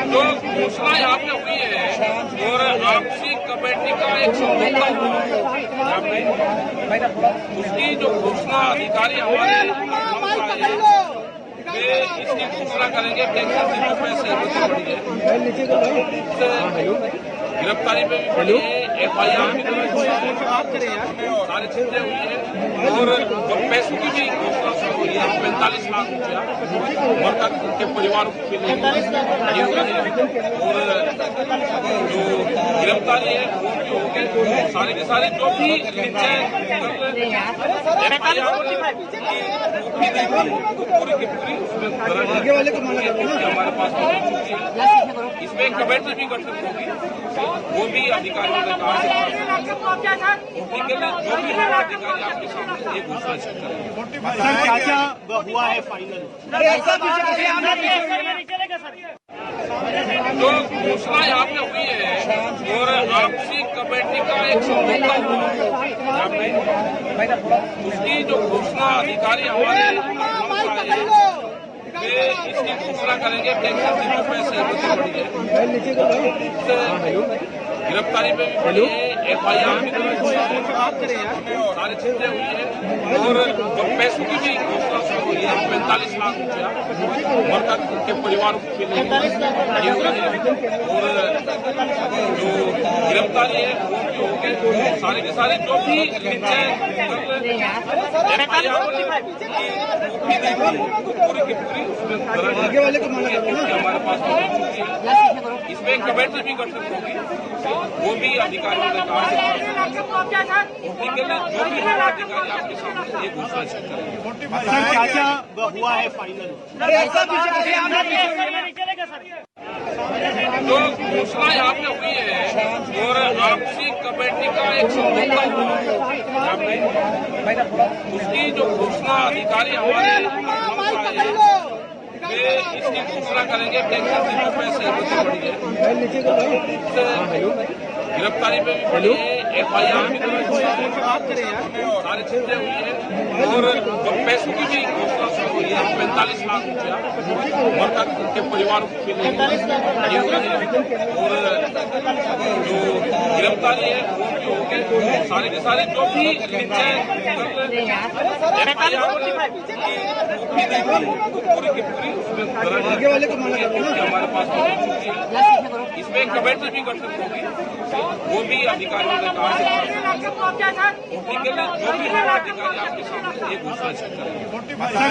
जो घोषणा यहाँ पे हुई है और आपसी कमेटी का एक समझौता हुआ यहाँ पे, उसकी जो घोषणा अधिकारी हमारे वे इसकी घोषणा करेंगे। टेक्निकल पैसे गिरफ्तारी में भी पड़ी है, FIR भी सारी चीजें हुई है और पैसों की भी घोषणा शुरू हुई है। 45 लाख रुपया और तक उनके परिवार को मिलेंगे और जो गिरफ्तारी है वो भी होगी। सारे के सारे जो भी पूरी की पूरी हमारे पास इसमें कमेटी भी गठित होगी, वो भी अधिकारियों ने कहा जो भी है अधिकारी आपके सामने एक घोषणा करेंगे। हुआ है फाइनल जो घोषणा यहाँ पे हुई है और आपसी कमेटी का एक समझौता हुआ यहाँ पे, उसकी जो घोषणा अधिकारी हमारे वे इसकी घोषणा करेंगे। टेक्निकल पैसे गिरफ्तारी में भी पड़ी है, FIR भी सारी चीजें हुई है और पैसों की भी घोषणा शुरू हुई है। 45 लाख रुपया मृतक के परिवारों को मिलेगा और जो गिरफ्तारी है वो भी होगी। सारे के सारे जो भी पूरी की पूरी उसमें हमारे पास इसमें कमेटी भी गठन होगी, वो भी अधिकारियों ने कहा जो भी हमारा अधिकारी आपके सामने ये घोषणा करेंगे। क्या क्या हुआ है फाइनल? जो घोषणा यहाँ पे हुई है और आपसी कमेटी का एक समझौता हुआ है, उसकी जो घोषणा अधिकारी हमारे वे इसकी घोषणा करेंगे। टेंशन में सहमति पड़ी है, गिरफ्तारी में भी पड़ी है, FIR भी सारी चीजें हुई है और पैसों की भी घोषणा शुरू हुई है। 45 लाख रुपया मृतक के परिवारों को मिलेगा और जो गिरफ्तारी है वो भी होगी। सारे के सारे जो भी पूरी की पूरी उसमें हमारे पास इसमें कमेटी भी गठन होगी, वो भी अधिकारियों ने कहा जो भी हमारा अधिकारी आपके सामने ये घोषणा करेंगे।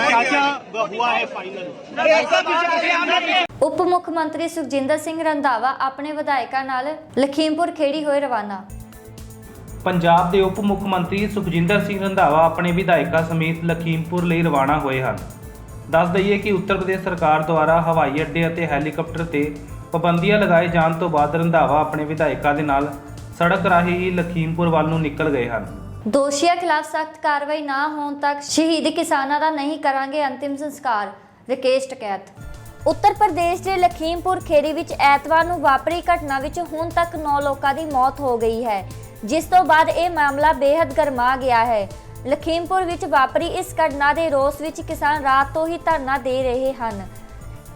क्या क्या हुआ है फाइनल? उप मुख्य मंत्री सुखजिंदर सिंह रंधावा अपने विधायकों नाल लखीमपुर खेड़ी होए रवाना। ਪੰਜਾਬ ਦੇ ਉਪ ਮੁੱਖ ਮੰਤਰੀ ਸੁਖਜਿੰਦਰ ਸਿੰਘ ਰੰਧਾਵਾ ਆਪਣੇ ਵਿਧਾਇਕਾਂ ਸਮੇਤ ਲਖੀਮਪੁਰ ਲਈ ਰਵਾਨਾ ਹੋਏ ਹਨ। ਦੱਸ ਦਈਏ ਕਿ ਉੱਤਰ ਪ੍ਰਦੇਸ਼ ਸਰਕਾਰ ਦੁਆਰਾ ਹਵਾਈ ਅੱਡੇ ਅਤੇ ਹੈਲੀਕਾਪਟਰ ਤੇ ਪਾਬੰਦੀਆਂ ਲਗਾਏ ਜਾਣ ਤੋਂ ਬਾਅਦ ਰੰਧਾਵਾ ਆਪਣੇ ਵਿਧਾਇਕਾਂ ਦੇ ਨਾਲ ਸੜਕ ਰਾਹੀਂ ਹੀ ਲਖੀਮਪੁਰ ਵੱਲ ਨੂੰ ਨਿਕਲ ਗਏ ਹਨ। ਦੋਸ਼ੀਆਂ ਖਿਲਾਫ ਸਖਤ ਕਾਰਵਾਈ ਨਾ ਹੋਣ ਤੱਕ ਸ਼ਹੀਦ ਕਿਸਾਨਾਂ ਦਾ ਨਹੀਂ ਕਰਾਂਗੇ ਅੰਤਿਮ ਸੰਸਕਾਰ, ਰਕੇਸ਼ ਟਕੈਤ। ਉੱਤਰ ਪ੍ਰਦੇਸ਼ ਦੇ ਲਖੀਮਪੁਰ ਖੇੜੀ ਵਿੱਚ ਐਤਵਾਰ ਨੂੰ ਵਾਪਰੀ ਘਟਨਾ ਵਿੱਚ ਹੁਣ ਤੱਕ 9 ਲੋਕਾਂ ਦੀ ਮੌਤ ਹੋ ਗਈ ਹੈ, ਜਿਸ ਤੋਂ ਬਾਅਦ ਇਹ ਮਾਮਲਾ ਬੇहद ਗਰਮਾ ਗਿਆ ਹੈ। ਲਖੀਮਪੁਰ ਵਿੱਚ ਵਾਪਰੀ ਇਸ ਘਟਨਾ ਦੇ ਰੋਸ ਵਿੱਚ ਕਿਸਾਨ ਰਾਤ ਤੋਂ ਹੀ ਧਰਨਾ ਦੇ ਰਹੇ ਹਨ।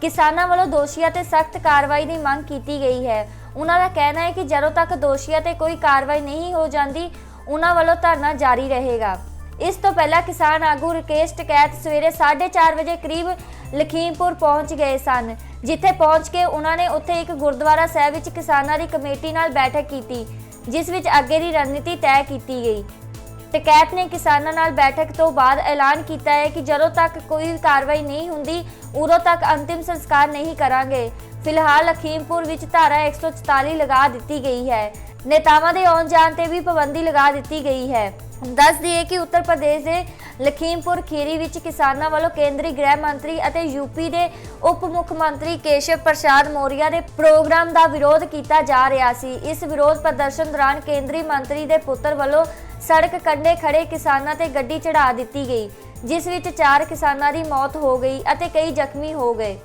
ਕਿਸਾਨਾਂ ਵੱਲੋਂ ਦੋਸ਼ੀਆਂ ਤੇ ਸਖਤ ਕਾਰਵਾਈ ਦੀ ਮੰਗ ਕੀਤੀ ਗਈ ਹੈ। ਉਹਨਾਂ ਦਾ ਕਹਿਣਾ ਹੈ ਕਿ ਜਦੋਂ ਤੱਕ ਦੋਸ਼ੀਆਂ ਤੇ ਕੋਈ ਕਾਰਵਾਈ ਨਹੀਂ ਹੋ ਜਾਂਦੀ, ਉਹਨਾਂ ਵੱਲੋਂ ਧਰਨਾ ਜਾਰੀ ਰਹੇਗਾ। ਇਸ ਤੋਂ ਪਹਿਲਾਂ ਕਿਸਾਨ ਆਗੂ ਰਕੇਸ਼ ਟਕੈਤ ਸਵੇਰੇ 4:30 ਵਜੇ ਕਰੀਬ ਲਖੀਮਪੁਰ ਪਹੁੰਚ ਗਏ ਸਨ, ਜਿੱਥੇ ਪਹੁੰਚ ਕੇ ਉਹਨਾਂ ਨੇ ਉੱਥੇ ਇੱਕ ਗੁਰਦੁਆਰਾ ਸਾਹਿਬ ਵਿੱਚ ਕਿਸਾਨਾਂ ਦੀ ਕਮੇਟੀ ਨਾਲ ਬੈਠਕ ਕੀਤੀ, ਜਿਸ ਵਿੱਚ ਅੱਗੇ ਦੀ ਰਣਨੀਤੀ ਤੈਅ ਕੀਤੀ ਗਈ। ਟਕੈਤ ਨੇ ਕਿਸਾਨਾਂ ਨਾਲ ਬੈਠਕ ਤੋਂ ਬਾਅਦ ਐਲਾਨ ਕੀਤਾ ਹੈ ਕਿ ਜਦੋਂ ਤੱਕ ਕੋਈ ਕਾਰਵਾਈ ਨਹੀਂ ਹੁੰਦੀ, ਉਦੋਂ ਤੱਕ ਅੰਤਿਮ ਸੰਸਕਾਰ ਨਹੀਂ ਕਰਾਂਗੇ। ਫਿਲਹਾਲ ਲਖੀਮਪੁਰ ਵਿੱਚ ਧਾਰਾ 144 ਲਗਾ ਦਿੱਤੀ ਗਈ ਹੈ। ਨੇਤਾਵਾਂ ਦੇ ਆਉਣ ਜਾਣ ਤੇ ਵੀ ਪਾਬੰਦੀ ਲਗਾ ਦਿੱਤੀ ਗਈ ਹੈ। ਦੱਸ ਦਈਏ ਕਿ ਉੱਤਰ ਪ੍ਰਦੇਸ਼ ਦੇ ਲਖੀਮਪੁਰ ਖੀਰੀ ਵਿੱਚ ਕਿਸਾਨਾਂ ਵੱਲੋਂ ਕੇਂਦਰੀ ਗ੍ਰਹਿ ਮੰਤਰੀ ਅਤੇ ਯੂਪੀ ਦੇ ਉਪ ਮੁੱਖ ਮੰਤਰੀ ਕੇਸ਼ਵ ਪ੍ਰਸਾਦ ਮੌਰਿਆ ਦੇ ਪ੍ਰੋਗਰਾਮ ਦਾ ਵਿਰੋਧ ਕੀਤਾ ਜਾ ਰਿਹਾ ਸੀ। ਇਸ ਵਿਰੋਧ ਪ੍ਰਦਰਸ਼ਨ ਦੌਰਾਨ ਕੇਂਦਰੀ ਮੰਤਰੀ ਦੇ ਪੁੱਤਰ ਵੱਲੋਂ ਸੜਕ ਕੰਢੇ ਖੜੇ ਕਿਸਾਨਾਂ ਤੇ ਗੱਡੀ ਚੜ੍ਹਾ ਦਿੱਤੀ ਗਈ, ਜਿਸ ਵਿੱਚ 4 ਕਿਸਾਨਾਂ ਦੀ ਮੌਤ ਹੋ ਗਈ ਅਤੇ ਕਈ ਜ਼ਖਮੀ ਹੋ ਗਏ।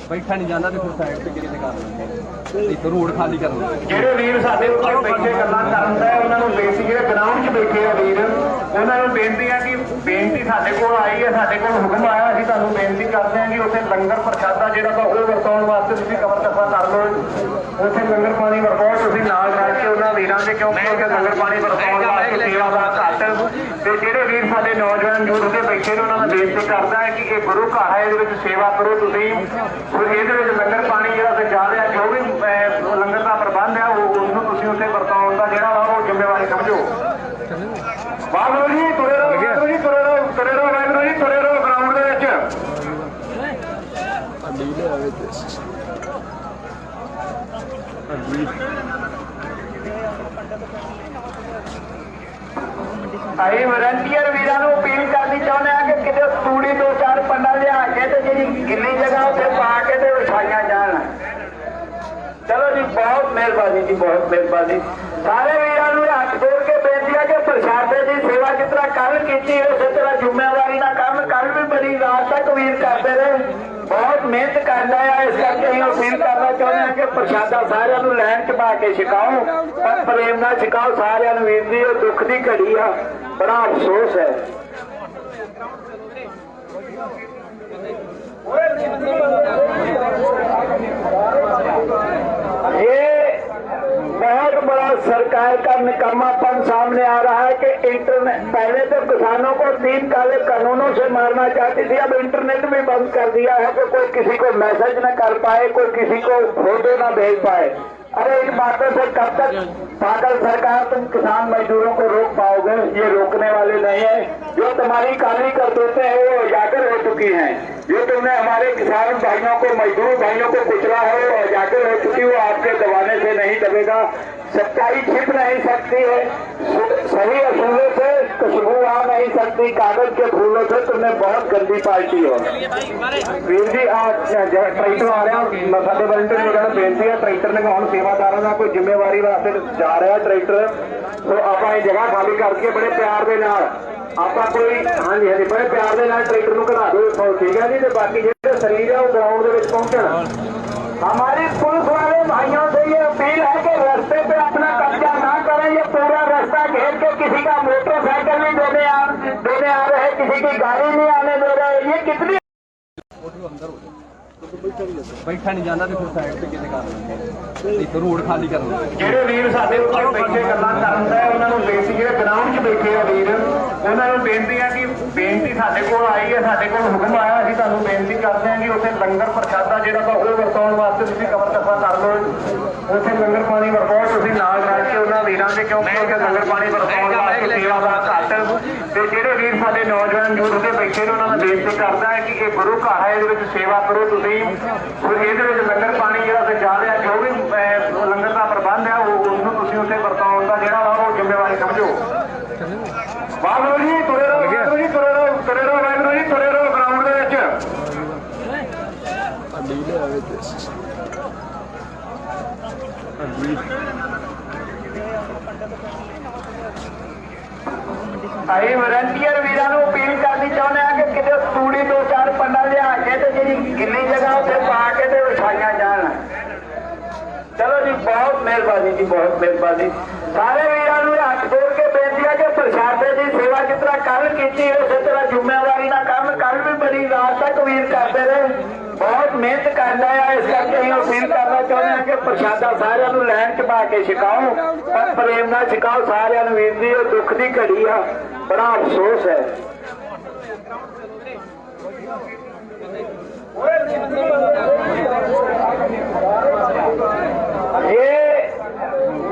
ਬੈਠਾ ਨਹੀਂ ਜਾਂਦਾ ਤੇ ਫਿਰ ਸਾਈਡ ਤੇ ਕਿਹਦੇ ਕਰ ਲੈਂਦੇ ਇੱਕ ਰੋਡ ਖਾਲੀ ਕਰ ਲੈਂਦੇ। ਜਿਹੜੇ ਵੀਰ ਸਾਡੇ ਉੱਤੇ ਬੈਠੇ ਗੱਲਾਂ ਕਰਦਾ ਉਹਨਾਂ ਨੂੰ ਬੇਨਤੀ, ਜਿਹੜੇ ਗਰਾਊਂਡ 'ਚ ਬੈਠੇ ਆ ਵੀਰ, ਉਹਨਾਂ ਨੂੰ ਬੇਨਤੀ ਹੈ ਕਿ ਬੇਨਤੀ ਸਾਡੇ ਕੋਲ ਆਈ ਹੈ, ਸਾਡੇ ਕੋਲ ਹੁਕਮ ਆਇਆ, ਅਸੀਂ ਤੁਹਾਨੂੰ ਬੇਨਤੀ ਕਰਦੇ ਹਾਂ ਕਿ ਉੱਥੇ ਲੰਗਰ ਪ੍ਰਸ਼ਾਦਾ ਜਿਹੜਾ ਵਾ ਉਹ ਵਰਤਾਉਣ ਵਾਸਤੇ ਤੁਸੀਂ ਕਵਰ ਦਫਾ ਕਰ ਲਓ। ਉੱਥੇ ਲੰਗਰ ਪਾਣੀ ਵਰਤਾਓ ਤੁਸੀਂ ਨਾਲ ਰਲ ਕੇ ਉਹਨਾਂ ਵੀਰਾਂ ਦੇ, ਕਿਉਂਕਿ ਉੱਥੇ ਲੰਗਰ ਪਾਣੀ ਵਰਤਾਉਣ ਵਾਸਤੇ ਸੇਵਾਦਾਰ ਘੱਟ, ਤੇ ਜਿਹੜੇ ਵੀਰ ਸਾਡੇ ਨੌਜਵਾਨ ਯੂਥ ਦੇ ਬੈਠੇ ਨੇ ਉਹਨਾਂ ਨੂੰ ਬੇਨਤੀ ਕਰਦਾ ਹੈ ਕਿ ਇਹ ਗੁਰੂ ਘਰ ਹੈ, ਇਹਦੇ ਵਿੱਚ ਸੇਵਾ ਕਰੋ ਤੁਸੀਂ। ਇਹਦੇ ਵਿੱਚ ਲੰਗਰ ਪਾਣੀ ਜਿਹੜਾ ਉੱਥੇ ਜਾ ਰਿਹਾ, ਜੋ ਵੀ ਲੰਗਰ ਦਾ ਪ੍ਰਬੰਧ ਹੈ ਉਸਨੂੰ ਤੁਸੀਂ ਉੱਥੇ ਵਰਤਾਉਣ ਦਾ ਜਿਹੜਾ ਵਾ ਉਹ ਜ਼ਿੰਮੇਵਾਰੀ ਸਮਝੋ। ਵਾਹਿਗੁਰੂ ਜੀ ਤੁਰੇ ਰਹੋ, ਵਾਹਿਗੁਰੂ ਜੀ ਤੁਰੇ ਰਹੋ, ਤੁਰੇ ਰਹੋ, ਵਾਹਿਗੁਰੂ ਜੀ ਤੁਰੇ ਰਹੋ ਗਰਾਊਂਡ ਦੇ ਵਿੱਚ। ਅਸੀਂ ਵਲੰਟੀਅਰ ਵੀਰਾਂ ਨੂੰ ਅਪੀਲ ਕਰਨੀ ਚਾਹੁੰਦੇ ਹਾਂ ਕਿ ਕਿਤੇ ਤੂੜੀ 2-4 ਪੰਡਾ ਲਿਆ ਕੇ ਤੇ ਜਿਹੜੀ ਗਿੱਲੀ ਜਗ੍ਹਾ ਉੱਥੇ ਪਾ ਕੇ ਤੇ ਵਿਛਾਈਆਂ ਜਾਣ। ਚਲੋ ਜੀ, ਬਹੁਤ ਮਿਹਰਬਾਨੀ ਜੀ, ਬਹੁਤ ਮਿਹਰਬਾਨੀ। ਸਾਰੇ ਵੀਰਾਂ ਨੂੰ ਹੱਥ ਜੋੜ ਕੇ ਬੇਨਤੀ ਹੈ ਕਿ ਪ੍ਰਸ਼ਾਦੇ ਦੀ ਸੇਵਾ ਜਿਸ ਤਰ੍ਹਾਂ ਕੱਲ ਕੀਤੀ ਉਸੇ ਤਰ੍ਹਾਂ ਜ਼ਿੰਮੇਵਾਰੀ ਨਾਲ ਕੰਮ। ਕੱਲ ਵੀ ਬੜੀ ਰਾਤ ਤੱਕ ਵੀਰ ਕਰਦੇ ਰਹੇ, ਬਹੁਤ ਮਿਹਨਤ ਕਰਦਾ ਹੈ। ਇਸ ਕਰਕੇ ਅਸੀਂ ਅਪੀਲ ਕਰਨਾ ਚਾਹੁੰਦੇ ਹਾਂ ਕਿ ਪ੍ਰਸ਼ਾਦਾ ਸਾਰਿਆਂ ਨੂੰ ਲੈਣ 'ਚ ਪਾ ਕੇ ਛਕਾਓ, ਪਰ ਪ੍ਰੇਮ ਨਾਲ ਛਕਾਓ ਸਾਰਿਆਂ ਨੂੰ। ਵੀਰ ਜੀ, ਇਹ ਦੁੱਖ ਦੀ ਘੜੀ ਆ, ਬੜਾ ਅਫਸੋਸ ਹੈ। ये बहुत बड़ा सरकार का निकम्मापन सामने आ रहा है कि इंटरनेट, पहले तो किसानों को 3 काले कानूनों से मारना चाहती थी, अब इंटरनेट भी बंद कर दिया है कि कोई किसी को मैसेज न कर पाए, कोई किसी को फोटो न भेज पाए। अरे इन बातों से कब तक पागल सरकार तुम किसान मजदूरों को रोक पाओगे? ये रोकने वाले नहीं है। जो तुम्हारी काली करतूतें हैं वो उजागर हो चुकी हैं। जो तुमने हमारे किसान भाइयों को, मजदूर भाइयों को कुचला है वो उजागर हो चुकी, वो आपके दबाने से नहीं दबेगा। सच्चाई छिप नहीं सकती है, सही असूलों से खुशबू आ नहीं सकती, कागज के फूलों से। तुमने बहुत गंदी पार्टी हो। वीर जी आज ट्रैक्टर आ रहा साडे वॉलंटियर ਨੂੰ ਬੇਨਤੀ ਹੈ, ਟਰੈਕਟਰ ਨੇ ਹੁਣ ਸੇਵਾਦਾਰਾਂ ਦਾ ਕੋਈ ਜ਼ਿੰਮੇਵਾਰੀ ਵਾਸਤੇ ਜਾ ਰਿਹਾ ਟਰੈਕਟਰ, ਸੋ ਆਪਾਂ ਇਹ ਜਗ੍ਹਾ ਖਾਲੀ ਕਰਕੇ ਬੜੇ ਪਿਆਰ ਦੇ ਨਾਲ ਆਪਾਂ ਕੋਈ ਹਾਂਜੀ ਬੜੇ ਪਿਆਰ ਦੇ ਨਾਲ ਟਰੈਕਟਰ ਨੂੰ ਘਲਾ ਦਿਓ, ਠੀਕ ਹੈ ਜੀ। ਤੇ ਬਾਕੀ ਜਿਹੜੇ ਸਰੀਰ ਆ ਉਹ ਗਰਾਊਂਡ ਦੇ ਵਿੱਚ पहुंचना। हमारी पुलिस वाले भाइयों से ये अपील है कि रास्ते पे अपना कब्जा ना करें। ये पूरा रास्ता घेर के किसी का मोटरसाइकिल नहीं देने आ रहे, किसी की गाड़ी नहीं आने दे रहे। ये कितनी ਬੈਠਾ ਨਹੀਂ ਜਾਂਦਾ ਤੇ ਫਿਰ ਸਾਈਡ ਤੇ ਕਿਤੇ ਕਰ ਲੈਂਦੇ ਇੱਥੇ ਰੋਡ ਖਾਲੀ ਕਰਨ ਜਿਹੜੇ ਵੀਰ ਸਾਡੇ ਉੱਤੇ ਬੈਠੇ ਗੱਲਾਂ ਕਰਨ ਦਾ ਉਹਨਾਂ ਨੂੰ ਬੇਨਤੀ, ਜਿਹੜੇ ਗਰਾਊਂਡ 'ਚ ਬੈਠੇ ਆ ਵੀਰ, ਉਹਨਾਂ ਨੂੰ ਬੇਨਤੀ ਹੈ ਕਿ ਬੇਨਤੀ ਸਾਡੇ ਕੋਲ ਆਈ ਹੈ, ਸਾਡੇ ਕੋਲ ਹੁਕਮ ਆਇਆ, ਅਸੀਂ ਤੁਹਾਨੂੰ ਬੇਨਤੀ ਕਰਦੇ ਹਾਂ ਕਿ ਉੱਥੇ ਲੰਗਰ ਪ੍ਰਸ਼ਾਦਾ ਜਿਹੜਾ ਵਾ ਉਹ ਵਰਤਾਉਣ ਵਾਸਤੇ ਤੁਸੀਂ ਕਵਰ ਦਫਾ ਕਰ ਲਓ। ਉੱਥੇ ਲੰਗਰ ਪਾਣੀ ਵਰਤਾਓ ਤੁਸੀਂ ਨਾਲ ਰਲ ਕੇ ਉਹਨਾਂ ਵੀਰਾਂ ਦੇ, ਕਿਉਂਕਿ ਉੱਥੇ ਲੰਗਰ ਪਾਣੀ ਵਰਤਾਉਣ ਵਾਸਤੇ ਸੇਵਾਦਾਰ ਘੱਟ। ਤੇ ਜਿਹੜੇ ਵੀਰ ਸਾਡੇ ਨੌਜਵਾਨ ਯੂਥ ਦੇ ਬੈਠੇ ਨੇ ਉਹਨਾਂ ਨੂੰ ਬੇਨਤੀ ਕਰਦਾ ਹੈ ਕਿ ਇਹ ਗੁਰੂ ਘਰ ਹੈ, ਇਹਦੇ ਵਿੱਚ ਸੇਵਾ ਕਰੋ ਤੁਸੀਂ। ਇਹਦੇ ਵਿੱਚ ਲੰਗਰ ਪਾਣੀ ਜਿਹੜਾ ਤੇ ਜਾ ਰਿਹਾ, ਜੋ ਵੀ ਲੰਗਰ ਦਾ ਪ੍ਰਬੰਧ ਹੈ ਉਸਨੂੰ ਤੁਸੀਂ ਉੱਥੇ ਵਰਤਾਉਣ ਦਾ ਜਿਹੜਾ ਵਾ ਉਹ ਜ਼ਿੰਮੇਵਾਰੀ ਸਮਝੋ। ਵਾਹਿਗੁਰੂ ਜੀ ਤੁਰੇ ਰਹੋ, ਵਾਹਿਗੁਰੂ ਜੀ ਤੁਰੇ ਰਹੋ, ਤੁਰੇ ਰਹੋ, ਵਾਹਿਗੁਰੂ ਜੀ ਤੁਰੇ ਰਹੋ ਗਰਾਊਂਡ ਦੇ ਵਿੱਚ। ਅਸੀਂ ਵਲੰਟੀਅਰ ਵੀਰਾਂ ਨੂੰ ਅਪੀਲ ਕਰਨੀ ਚਾਹੁੰਦੇ ਹਾਂ ਕਿ ਕਿਤੇ ਤੂੜੀ 2-4 ਪੰਡਾ ਲਿਆ ਕੇ ਤੇ ਜਿਹੜੀ ਗਿੱਲੀ ਜਗ੍ਹਾ ਉੱਥੇ ਪਾ ਕੇ ਤੇ ਵਿਛਾਈਆਂ ਜਾਣ। ਚਲੋ ਜੀ, ਬਹੁਤ ਮਿਹਰਬਾਨੀ ਜੀ, ਬਹੁਤ ਮਿਹਰਬਾਨੀ। ਸਾਰੇ ਵੀਰਾਂ ਨੂੰ ਹੱਥ ਜੋੜ ਕੇ ਬੇਨਤੀ ਹੈ ਕਿ ਪ੍ਰਸ਼ਾਦੇ ਦੀ ਸੇਵਾ ਜਿਸ ਤਰ੍ਹਾਂ ਕੱਲ ਕੀਤੀ ਉਸੇ ਤਰ੍ਹਾਂ ਜ਼ਿੰਮੇਵਾਰੀ ਨਾਲ ਕੰਮ। ਕੱਲ ਵੀ ਬੜੀ ਰਾਤ ਤੱਕ ਵੀਰ ਕਰਦੇ ਰਹੇ, ਬਹੁਤ ਮਿਹਨਤ ਕਰਦਾ ਹੈ। ਇਸ ਕਰਕੇ ਅਸੀਂ ਅਪੀਲ ਕਰਨਾ ਚਾਹੁੰਦੇ ਹਾਂ ਕਿ ਪ੍ਰਸ਼ਾਦਾ ਸਾਰਿਆਂ ਨੂੰ ਲੈਣ ਚ ਪਾ ਕੇ ਛਕਾਓ, ਪਰ ਪ੍ਰੇਮ ਨਾਲ ਛਕਾਓ ਸਾਰਿਆਂ ਨੂੰ। ਵੀਰ ਜੀ ਇਹ ਦੁੱਖ ਦੀ ਘੜੀ ਆ, ਬੜਾ ਅਫਸੋਸ ਹੈ। ये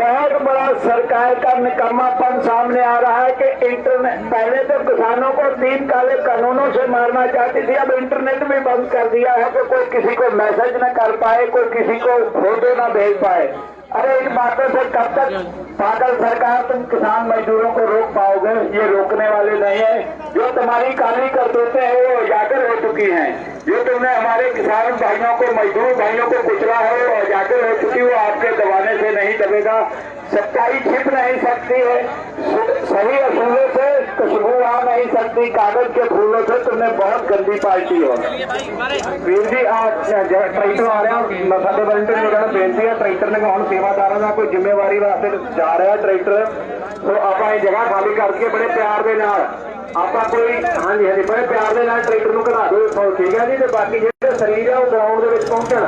बहुत बड़ा सरकार का निकम्मापन सामने आ रहा है कि इंटरनेट, पहले तो किसानों को 3 काले कानूनों से मारना चाहती थी, अब इंटरनेट भी बंद कर दिया है कि कोई किसी को मैसेज न कर पाए, कोई किसी को फोटो न भेज पाए। अरे इन बातों से कब तक पागल सरकार तुम किसान मजदूरों को रोक पाओगे? ये रोकने वाले नहीं है। जो तुम्हारी काली करतूतें हैं वो उजागर हो चुकी हैं। जो तुमने हमारे किसान भाइयों को, मजदूर भाइयों को कुचला है वो उजागर हो चुकी, वो आपके दबाने से नहीं दबेगा। सच्चाई छिप नहीं सकती है, सही असूलों से खुशबू आ नहीं सकती, कागज के फूलों से। तुमने बहुत गंदी पार्टी हो। वीर जी आज ट्रैक्टर आ रहा साडे वॉलंटियर ਨੂੰ ਬੇਨਤੀ ਹੈ, ਟਰੈਕਟਰ ਨੇ ਹੁਣ ਸੇਵਾਦਾਰਾਂ ਦਾ ਕੋਈ ਜ਼ਿੰਮੇਵਾਰੀ ਵਾਸਤੇ ਜਾ ਰਿਹਾ ਟਰੈਕਟਰ, ਸੋ ਆਪਾਂ ਇਹ ਜਗ੍ਹਾ ਖਾਲੀ ਕਰਕੇ ਬੜੇ ਪਿਆਰ ਦੇ ਨਾਲ ਆਪਾਂ ਕੋਈ ਹਾਂਜੀ ਬੜੇ ਪਿਆਰ ਦੇ ਨਾਲ ਟਰੈਕਟਰ ਨੂੰ ਘਲਾ ਦਿਓ, ਠੀਕ ਹੈ ਜੀ। ਤੇ ਬਾਕੀ ਜਿਹੜੇ ਸਰੀਰ ਆ ਉਹ ਗਰਾਊਂਡ ਦੇ ਵਿੱਚ ਪਹੁੰਚਣ।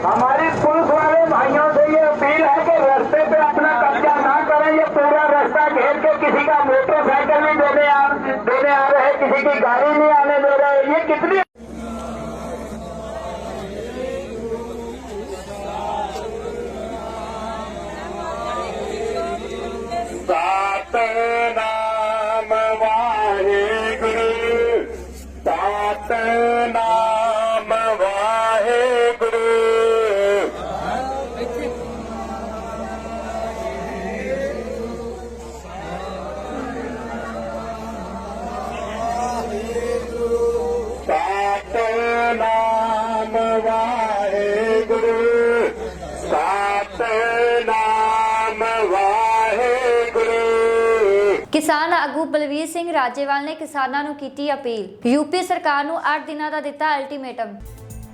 हमारी पुलिस वाले भाइयों से ये अपील है कि रास्ते पे अपना कब्जा ना करें। ये पूरा रास्ता घेर के किसी का मोटरसाइकिल नहीं देने आ रहे, किसी की गाड़ी नहीं आने दे रहे। ये कितनी सतनाम वाहेगुरु, सतनाम वाहेगुरु। सतनाम वाहेगुरु, सतनाम वाहेगुरु। ਕਿਸਾਨ ਆਗੂ ਬਲਵੀਰ ਸਿੰਘ ਰਾਜੇਵਾਲ ਨੇ ਕਿਸਾਨਾਂ ਨੂੰ ਕੀਤੀ ਅਪੀਲ। ਯੂਪੀ ਸਰਕਾਰ ਨੂੰ 8 ਦਿਨਾਂ ਦਾ ਦਿੱਤਾ ਅਲਟੀਮੇਟਮ।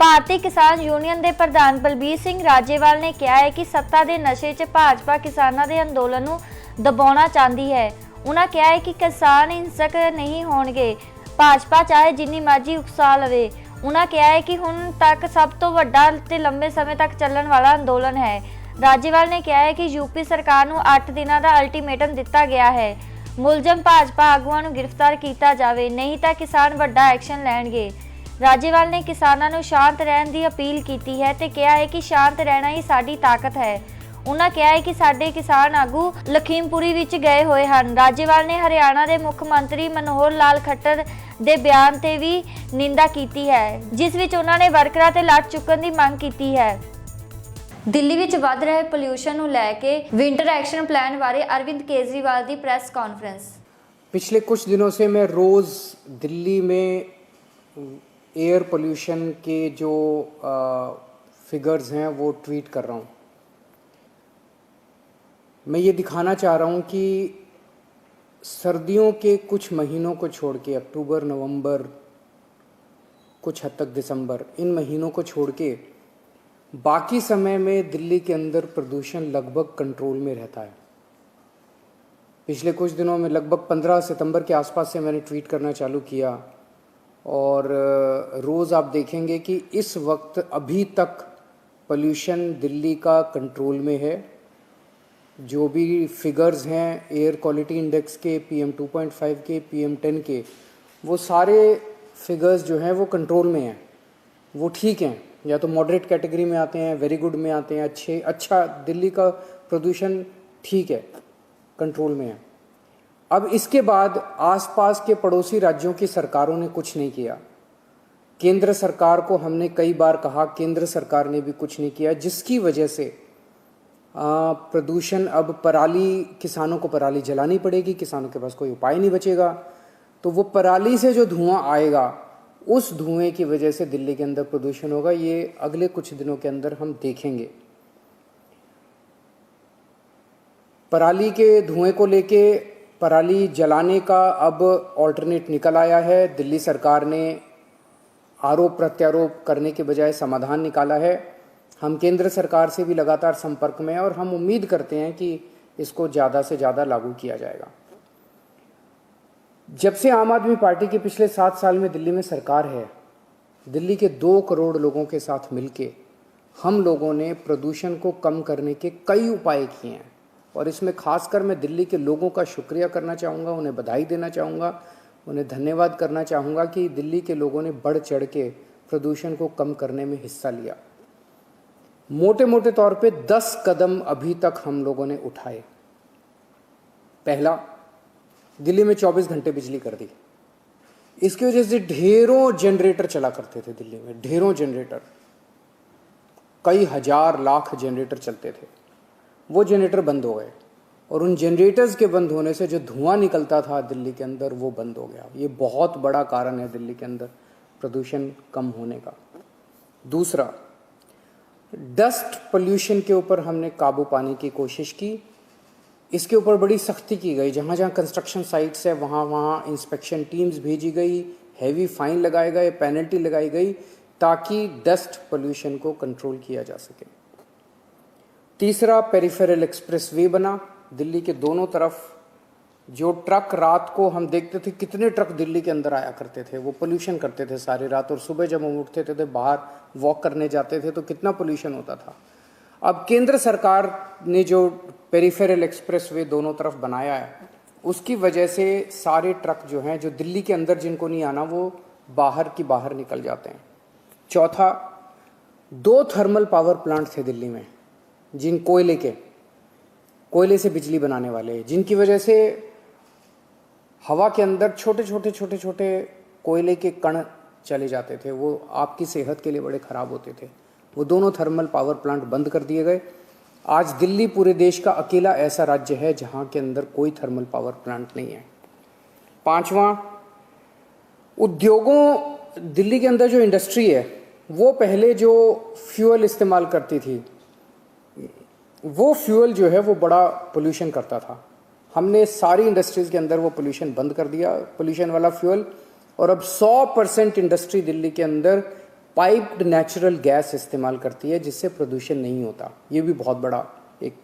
ਭਾਰਤੀ ਕਿਸਾਨ ਯੂਨੀਅਨ ਦੇ ਪ੍ਰਧਾਨ ਬਲਬੀਰ ਸਿੰਘ ਰਾਜੇਵਾਲ ਨੇ ਕਿਹਾ ਹੈ ਕਿ ਸੱਤਾ ਦੇ ਨਸ਼ੇ 'ਚ ਭਾਜਪਾ ਕਿਸਾਨਾਂ ਦੇ ਅੰਦੋਲਨ ਨੂੰ ਦਬਾਉਣਾ ਚਾਹੁੰਦੀ ਹੈ। ਉਹਨਾਂ ਕਿਹਾ ਹੈ ਕਿ ਕਿਸਾਨ ਹਿੰਸਕ ਨਹੀਂ ਹੋਣਗੇ, ਭਾਜਪਾ ਚਾਹੇ ਜਿੰਨੀ ਮਰਜ਼ੀ ਉਕਸਾ ਲਵੇ। ਉਹਨਾਂ ਕਿਹਾ ਹੈ ਕਿ ਹੁਣ ਤੱਕ ਸਭ ਤੋਂ ਵੱਡਾ ਤੇ ਲੰਬੇ ਸਮੇਂ ਤੱਕ ਚੱਲਣ ਵਾਲਾ ਅੰਦੋਲਨ ਹੈ। ਰਾਜੇਵਾਲ ਨੇ ਕਿਹਾ ਹੈ ਕਿ ਯੂਪੀ ਸਰਕਾਰ ਨੂੰ 8 ਦਿਨਾਂ ਦਾ ਅਲਟੀਮੇਟਮ ਦਿੱਤਾ ਗਿਆ ਹੈ। ਮੁਲਜ਼ਮ ਭਾਜਪਾ ਆਗੂਆਂ ਨੂੰ ਗ੍ਰਿਫਤਾਰ ਕੀਤਾ ਜਾਵੇ, ਨਹੀਂ ਤਾਂ ਕਿਸਾਨ ਵੱਡਾ ਐਕਸ਼ਨ ਲੈਣਗੇ। ਰਾਜੇਵਾਲ ਨੇ ਕਿਸਾਨਾਂ ਨੂੰ ਸ਼ਾਂਤ ਰਹਿਣ ਦੀ ਅਪੀਲ ਕੀਤੀ ਹੈ ਤੇ ਕਿਹਾ ਹੈ ਕਿ ਸ਼ਾਂਤ ਰਹਿਣਾ ਹੀ ਸਾਡੀ ਤਾਕਤ ਹੈ। ਉਹਨਾਂ ਕਿਹਾ ਹੈ ਕਿ ਸਾਡੇ ਕਿਸਾਨ ਆਗੂ ਲਖੀਮਪੁਰੀ ਵਿੱਚ ਗਏ ਹੋਏ ਹਨ। ਰਾਜੇਵਾਲ ਨੇ ਹਰਿਆਣਾ ਦੇ ਮੁੱਖ ਮੰਤਰੀ ਮਨੋਹਰ ਲਾਲ ਖੱਟਰ ਦੇ ਬਿਆਨ ਤੇ ਵੀ ਨਿੰਦਾ ਕੀਤੀ ਹੈ, ਜਿਸ ਵਿੱਚ ਉਹਨਾਂ ਨੇ ਵਰਕਰਾਂ ਤੇ ਲਾਠ ਚੁੱਕਣ ਦੀ ਮੰਗ ਕੀਤੀ ਹੈ। ਦਿੱਲੀ ਵਿੱਚ ਵੱਧ ਰਹੇ ਪੋਲਿਊਸ਼ਨ ਨੂੰ ਲੈ ਕੇ ਵਿੰਟਰ ਐਕਸ਼ਨ ਪਲਾਨ ਬਾਰੇ ਅਰविंद केजरीवाल ਦੀ ਪ੍ਰੈਸ ਕਾਨਫਰੰਸ। पिछले कुछ दिनों से मैं रोज़ दिल्ली में एयर पोल्यूशन के जो फिगर्स हैं वो ट्वीट कर रहा हूँ। मैं ये दिखाना चाह रहा हूँ कि सर्दियों के कुछ महीनों को छोड़ के अक्टूबर, नवंबर, कुछ हद तक दिसंबर, इन महीनों को छोड़ के बाकी समय में दिल्ली के अंदर प्रदूषण लगभग कंट्रोल में रहता है। पिछले कुछ दिनों में लगभग 15 सितंबर के आसपास से मैंने ट्वीट करना चालू किया और रोज़ आप देखेंगे कि इस वक्त अभी तक पोल्यूशन दिल्ली का कंट्रोल में है। जो भी फिगर्स हैं एयर क्वालिटी इंडेक्स के, PM 2.5 के, PM 10 के, वो सारे फिगर्स जो हैं वो कंट्रोल में हैं, वो ठीक हैं, या तो मॉडरेट कैटेगरी में आते हैं, वेरी गुड में आते हैं, अच्छा दिल्ली का प्रदूषण ठीक है, कंट्रोल में है। अब इसके बाद आसपास के पड़ोसी राज्यों की सरकारों ने कुछ नहीं किया। केंद्र सरकार को हमने कई बार कहा, केंद्र सरकार ने भी कुछ नहीं किया, जिसकी वजह से प्रदूषण अब पराली, किसानों को पराली जलानी पड़ेगी, किसानों के पास कोई उपाय नहीं बचेगा। तो वो पराली से जो धुआं आएगा, उस धुएं की वजह से दिल्ली के अंदर प्रदूषण होगा। ये अगले कुछ दिनों के अंदर हम देखेंगे। पराली के धुएं को लेके पराली जलाने का अब ऑल्टरनेट निकल आया है। दिल्ली सरकार ने आरोप प्रत्यारोप करने के बजाय समाधान निकाला है। हम केंद्र सरकार से भी लगातार संपर्क में हैं और हम उम्मीद करते हैं कि इसको ज़्यादा से ज़्यादा लागू किया जाएगा। जब से आम आदमी पार्टी की पिछले 7 साल में दिल्ली में सरकार है, दिल्ली के 2 करोड़ लोगों के साथ मिलके हम लोगों ने प्रदूषण को कम करने के कई उपाय किए हैं और इसमें खासकर मैं दिल्ली के लोगों का शुक्रिया करना चाहूँगा, उन्हें बधाई देना चाहूँगा, उन्हें धन्यवाद करना चाहूँगा कि दिल्ली के लोगों ने बढ़ चढ़ के प्रदूषण को कम करने में हिस्सा लिया। मोटे मोटे तौर पे 10 कदम अभी तक हम लोगों ने उठाए। पहला, दिल्ली में 24 घंटे बिजली कर दी। इसकी वजह से ढेरों जनरेटर चला करते थे दिल्ली में, ढेरों जनरेटर, कई हजार लाख जनरेटर चलते थे, वो जनरेटर बंद हो गए और उन जनरेटर्स के बंद होने से जो धुआं निकलता था दिल्ली के अंदर वो बंद हो गया। ये बहुत बड़ा कारण है दिल्ली के अंदर प्रदूषण कम होने का। दूसरा, डस्ट पोल्यूशन के ऊपर हमने काबू पाने की कोशिश की। इसके ऊपर बड़ी सख्ती की गई। जहाँ जहाँ कंस्ट्रक्शन साइट्स है वहाँ वहाँ इंस्पेक्शन टीम्स भेजी गई, हैवी फाइन लगाए गए, पेनल्टी लगाई गई ताकि डस्ट पोल्यूशन को कंट्रोल किया जा सके। तीसरा, पेरिफेरल एक्सप्रेस वे बना। दिल्ली के दोनों तरफ जो ट्रक, रात को हम देखते थे कितने ट्रक दिल्ली के अंदर आया करते थे, वो पोल्यूशन करते थे सारी रात, और सुबह जब हम उठते थे तो बाहर वॉक करने जाते थे तो कितना पोल्यूशन होता था। अब केंद्र सरकार ने जो पेरिफेरल एक्सप्रेस वे दोनों तरफ बनाया है, उसकी वजह से सारे ट्रक जो हैं, जो दिल्ली के अंदर जिनको नहीं आना, वो बाहर की बाहर निकल जाते हैं। चौथा, 2 थर्मल पावर प्लांट थे दिल्ली में, जिन कोयले से बिजली बनाने वाले, जिनकी वजह से हवा के अंदर छोटे छोटे कोयले के कण चले जाते थे, वो आपकी सेहत के लिए बड़े ख़राब होते थे। वो दोनों थर्मल पावर प्लांट बंद कर दिए गए। आज दिल्ली पूरे देश का अकेला ऐसा राज्य है जहाँ के अंदर कोई थर्मल पावर प्लांट नहीं है। पांचवा, उद्योगों, दिल्ली के अंदर जो इंडस्ट्री है वो पहले जो फ्यूल इस्तेमाल करती थी, वो फ्यूल जो है वो बड़ा पोल्यूशन करता था। हमने सारी इंडस्ट्रीज़ के अंदर वो पोल्यूशन बंद कर दिया, पोल्यूशन वाला फ्यूल, और अब 100% इंडस्ट्री दिल्ली के अंदर पाइप्ड नेचुरल गैस इस्तेमाल करती है, जिससे प्रदूषण नहीं होता। ये भी बहुत बड़ा एक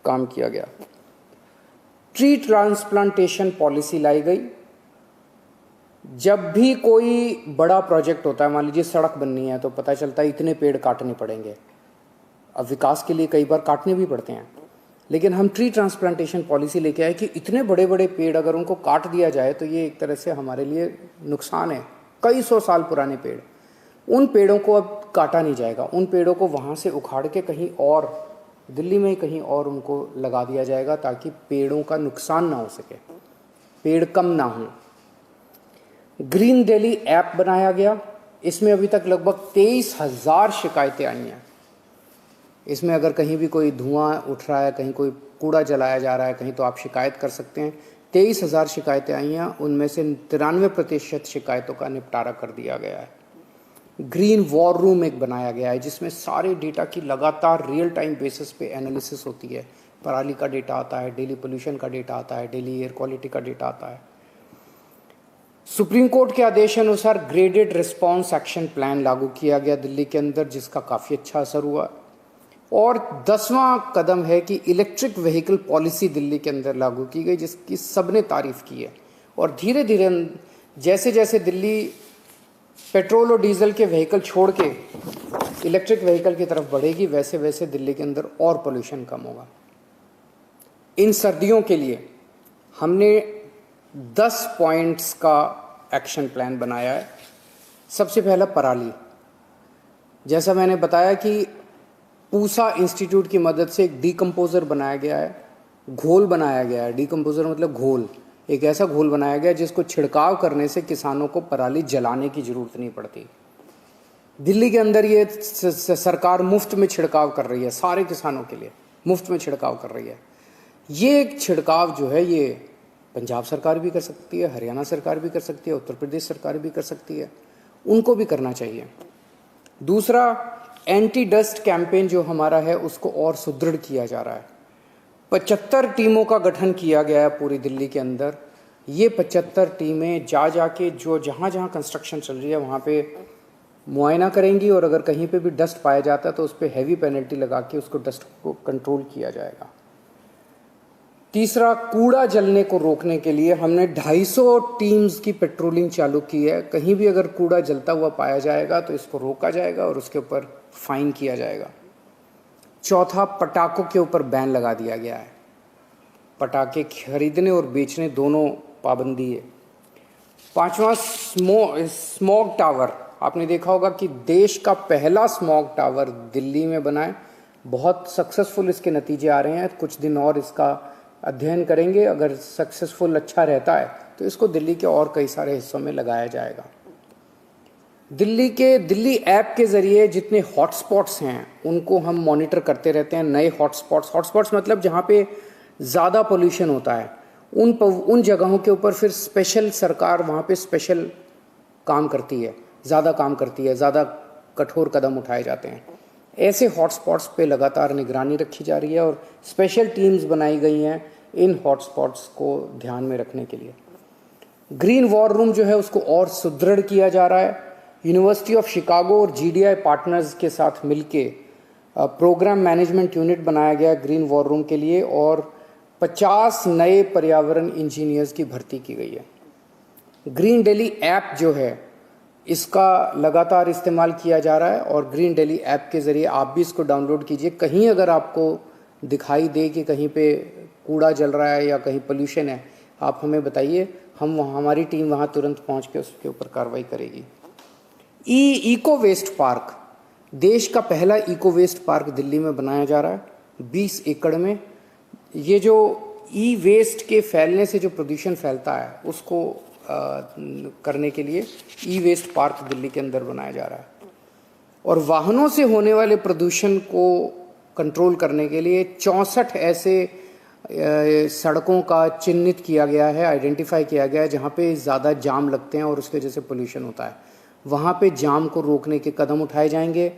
काम किया गया। ट्री ट्रांसप्लांटेशन पॉलिसी लाई गई। जब भी कोई बड़ा प्रोजेक्ट होता है, मान लीजिए सड़क बननी है, तो पता चलता है इतने पेड़ काटने पड़ेंगे। अब विकास के लिए कई बार काटने भी पड़ते हैं, लेकिन हम ट्री ट्रांसप्लांटेशन पॉलिसी लेके आए कि इतने बड़े बड़े पेड़ अगर उनको काट दिया जाए तो ये एक तरह से हमारे लिए नुकसान है। कई सौ साल पुराने पेड़, उन पेड़ों को अब काटा नहीं जाएगा, उन पेड़ों को वहाँ से उखाड़ के कहीं और, दिल्ली में ही कहीं और उनको लगा दिया जाएगा, ताकि पेड़ों का नुकसान ना हो सके, पेड़ कम ना हो। ग्रीन दिल्ली ऐप बनाया गया, इसमें अभी तक लगभग 23,000 शिकायतें आई हैं। इसमें अगर कहीं भी कोई धुआं उठ रहा है, कहीं कोई कूड़ा जलाया जा रहा है कहीं, तो आप शिकायत कर सकते हैं। 23,000 शिकायतें आई हैं, उनमें से 93% शिकायतों का निपटारा कर दिया गया है। ग्रीन वॉर रूम एक बनाया गया है, जिसमें सारे डेटा की लगातार रियल टाइम बेसिस पे एनालिसिस होती है। पराली का डेटा आता है, डेली पोल्यूशन का डेटा आता है, डेली एयर क्वालिटी का डेटा आता है। सुप्रीम कोर्ट के आदेश अनुसार ग्रेडेड रिस्पॉन्स एक्शन प्लान लागू किया गया दिल्ली के अंदर, जिसका काफ़ी अच्छा असर हुआ। और 10वां कदम है कि इलेक्ट्रिक व्हीकल पॉलिसी दिल्ली के अंदर लागू की गई, जिसकी सबने तारीफ की है। और धीरे धीरे जैसे जैसे दिल्ली पेट्रोल और डीजल के व्हीकल छोड़ के इलेक्ट्रिक व्हीकल की तरफ बढ़ेगी, वैसे वैसे दिल्ली के अंदर और पोल्यूशन कम होगा। इन सर्दियों के लिए हमने 10 पॉइंट्स का एक्शन प्लान बनाया है। सबसे पहला पराली, जैसा मैंने बताया कि पूसा इंस्टीट्यूट की मदद से एक डीकम्पोजर बनाया गया है, घोल बनाया गया है। डीकम्पोजर मतलब घोल, एक ऐसा घोल बनाया गया जिसको छिड़काव करने से किसानों को पराली जलाने की ज़रूरत नहीं पड़ती। दिल्ली के अंदर ये सरकार मुफ्त में छिड़काव कर रही है, सारे किसानों के लिए मुफ्त में छिड़काव कर रही है। ये एक छिड़काव जो है, ये पंजाब सरकार भी कर सकती है, हरियाणा सरकार भी कर सकती है, उत्तर प्रदेश सरकार भी कर सकती है, उनको भी करना चाहिए। दूसरा, एंटी डस्ट कैंपेन जो हमारा है उसको और सुदृढ़ किया जा रहा है। 75 टीमों का गठन किया गया है पूरी दिल्ली के अंदर। ये 75 टीमें जाके जो जहाँ कंस्ट्रक्शन चल रही है वहाँ पे मुआयना करेंगी, और अगर कहीं पे भी डस्ट पाया जाता है तो उस पर हैवी पेनल्टी लगा के उसको डस्ट को कंट्रोल किया जाएगा। तीसरा, कूड़ा जलने को रोकने के लिए हमने 250 टीम्स की पेट्रोलिंग चालू की है। कहीं भी अगर कूड़ा जलता हुआ पाया जाएगा तो इसको रोका जाएगा और उसके ऊपर फाइन किया जाएगा। चौथा, पटाखों के ऊपर बैन लगा दिया गया है, पटाखे खरीदने और बेचने दोनों पाबंदी है। पांचवा, स्मॉग टावर। आपने देखा होगा कि देश का पहला स्मॉग टावर दिल्ली में बना है, बहुत सक्सेसफुल इसके नतीजे आ रहे हैं। कुछ दिन और इसका अध्ययन करेंगे, अगर सक्सेसफुल अच्छा रहता है तो इसको दिल्ली के और कई सारे हिस्सों में लगाया जाएगा। दिल्ली ऐप के ज़रिए जितने हॉटस्पॉट्स हैं उनको हम मॉनिटर करते रहते हैं। नए हॉटस्पॉट्स मतलब जहाँ पे ज़्यादा पोल्यूशन होता है, उन जगहों के ऊपर फिर स्पेशल सरकार वहाँ पे स्पेशल काम करती है, ज़्यादा काम करती है, ज़्यादा कठोर कदम उठाए जाते हैं। ऐसे हॉटस्पॉट्स पे लगातार निगरानी रखी जा रही है और स्पेशल टीम्स बनाई गई हैं इन हॉटस्पॉट्स को ध्यान में रखने के लिए। ग्रीन वॉर रूम जो है उसको और सुदृढ़ किया जा रहा है। यूनिवर्सिटी ऑफ शिकागो और GDI पार्टनर्स के साथ मिलके प्रोग्राम मैनेजमेंट यूनिट बनाया गया ग्रीन वॉर रूम के लिए, और 50 नए पर्यावरण इंजीनियर्स की भर्ती की गई है। ग्रीन दिल्ली ऐप जो है इसका लगातार इस्तेमाल किया जा रहा है, और ग्रीन दिल्ली ऐप के ज़रिए आप भी इसको डाउनलोड कीजिए। कहीं अगर आपको दिखाई दे कि कहीं पे कूड़ा जल रहा है या कहीं पोल्यूशन है, आप हमें बताइए, हमारी टीम वहाँ तुरंत पहुँच के उसके ऊपर कार्रवाई करेगी। इको वेस्ट पार्क, देश का पहला इको वेस्ट पार्क दिल्ली में बनाया जा रहा है 20 एकड़ में। ये जो वेस्ट के फैलने से जो प्रदूषण फैलता है उसको करने के लिए वेस्ट पार्क दिल्ली के अंदर बनाया जा रहा है। और वाहनों से होने वाले प्रदूषण को कंट्रोल करने के लिए 64 ऐसे सड़कों का चिन्हित किया गया है, आइडेंटिफाई किया गया है जहाँ पे ज़्यादा जाम लगते हैं और उसकी वजह से पोल्यूशन होता है। वहाँ पे जाम को रोकने के कदम उठाए जाएंगे।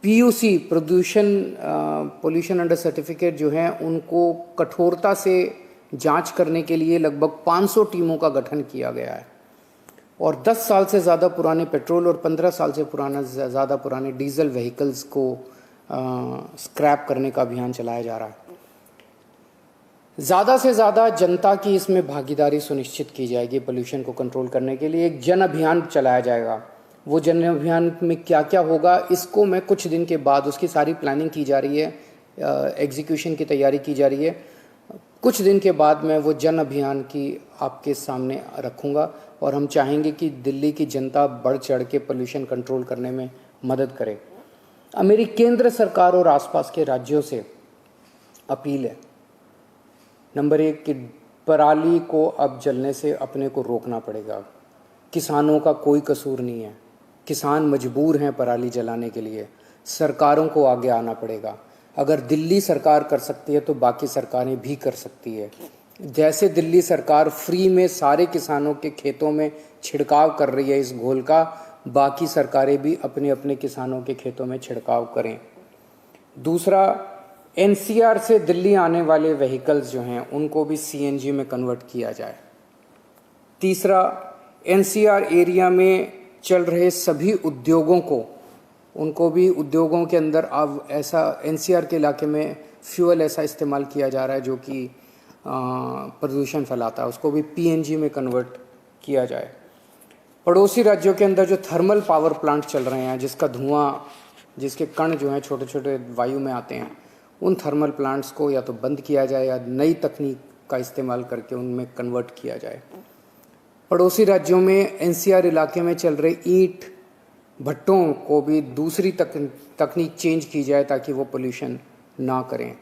PUC पोल्यूशन अंडर सर्टिफिकेट जो हैं उनको कठोरता से जांच करने के लिए लगभग 500 टीमों का गठन किया गया है, और 10 साल से ज़्यादा पुराने पेट्रोल और 15 साल से ज़्यादा पुराने डीजल व्हीकल्स को स्क्रैप करने का अभियान चलाया जा रहा है। ज़्यादा से ज़्यादा जनता की इसमें भागीदारी सुनिश्चित की जाएगी। पोल्यूशन को कंट्रोल करने के लिए एक जन अभियान चलाया जाएगा। वो जन अभियान में क्या क्या होगा, इसको मैं कुछ दिन के बाद, उसकी सारी प्लानिंग की जा रही है, एग्जीक्यूशन की तैयारी की जा रही है। कुछ दिन के बाद मैं वो जन अभियान की आपके सामने रखूँगा और हम चाहेंगे कि दिल्ली की जनता बढ़ चढ़ के पोल्यूशन कंट्रोल करने में मदद करे। अब मेरी केंद्र सरकार और आसपास के राज्यों से अपील है, नंबर 1 कि पराली को अब जलने से अपने को रोकना पड़ेगा। किसानों का कोई कसूर नहीं है, किसान मजबूर हैं पराली जलाने के लिए, सरकारों को आगे आना पड़ेगा। अगर दिल्ली सरकार कर सकती है तो बाकी सरकारें भी कर सकती है। जैसे दिल्ली सरकार फ्री में सारे किसानों के खेतों में छिड़काव कर रही है इस घोल का, बाकी सरकारें भी अपने अपने किसानों के खेतों में छिड़काव करें। दूसरा, एनसीआर से दिल्ली आने वाले व्हीकल्स जो हैं उनको भी सीएनजी में कन्वर्ट किया जाए। तीसरा, एनसीआर एरिया में चल रहे सभी उद्योगों को, उनको भी उद्योगों के अंदर अब ऐसा एनसीआर के इलाके में फ्यूल ऐसा इस्तेमाल किया जा रहा है जो कि प्रदूषण फैलाता है, उसको भी पीएनजी में कन्वर्ट किया जाए। पड़ोसी राज्यों के अंदर जो थर्मल पावर प्लांट चल रहे हैं जिसका धुआं, जिसके कण जो हैं छोटे छोटे वायु में आते हैं, उन थर्मल प्लांट्स को या तो बंद किया जाए या नई तकनीक का इस्तेमाल करके उनमें कन्वर्ट किया जाए। पड़ोसी राज्यों में एनसीआर इलाके में चल रहे ईंट भट्टों को भी दूसरी तकनीक चेंज की जाए ताकि वो पोल्यूशन ना करें।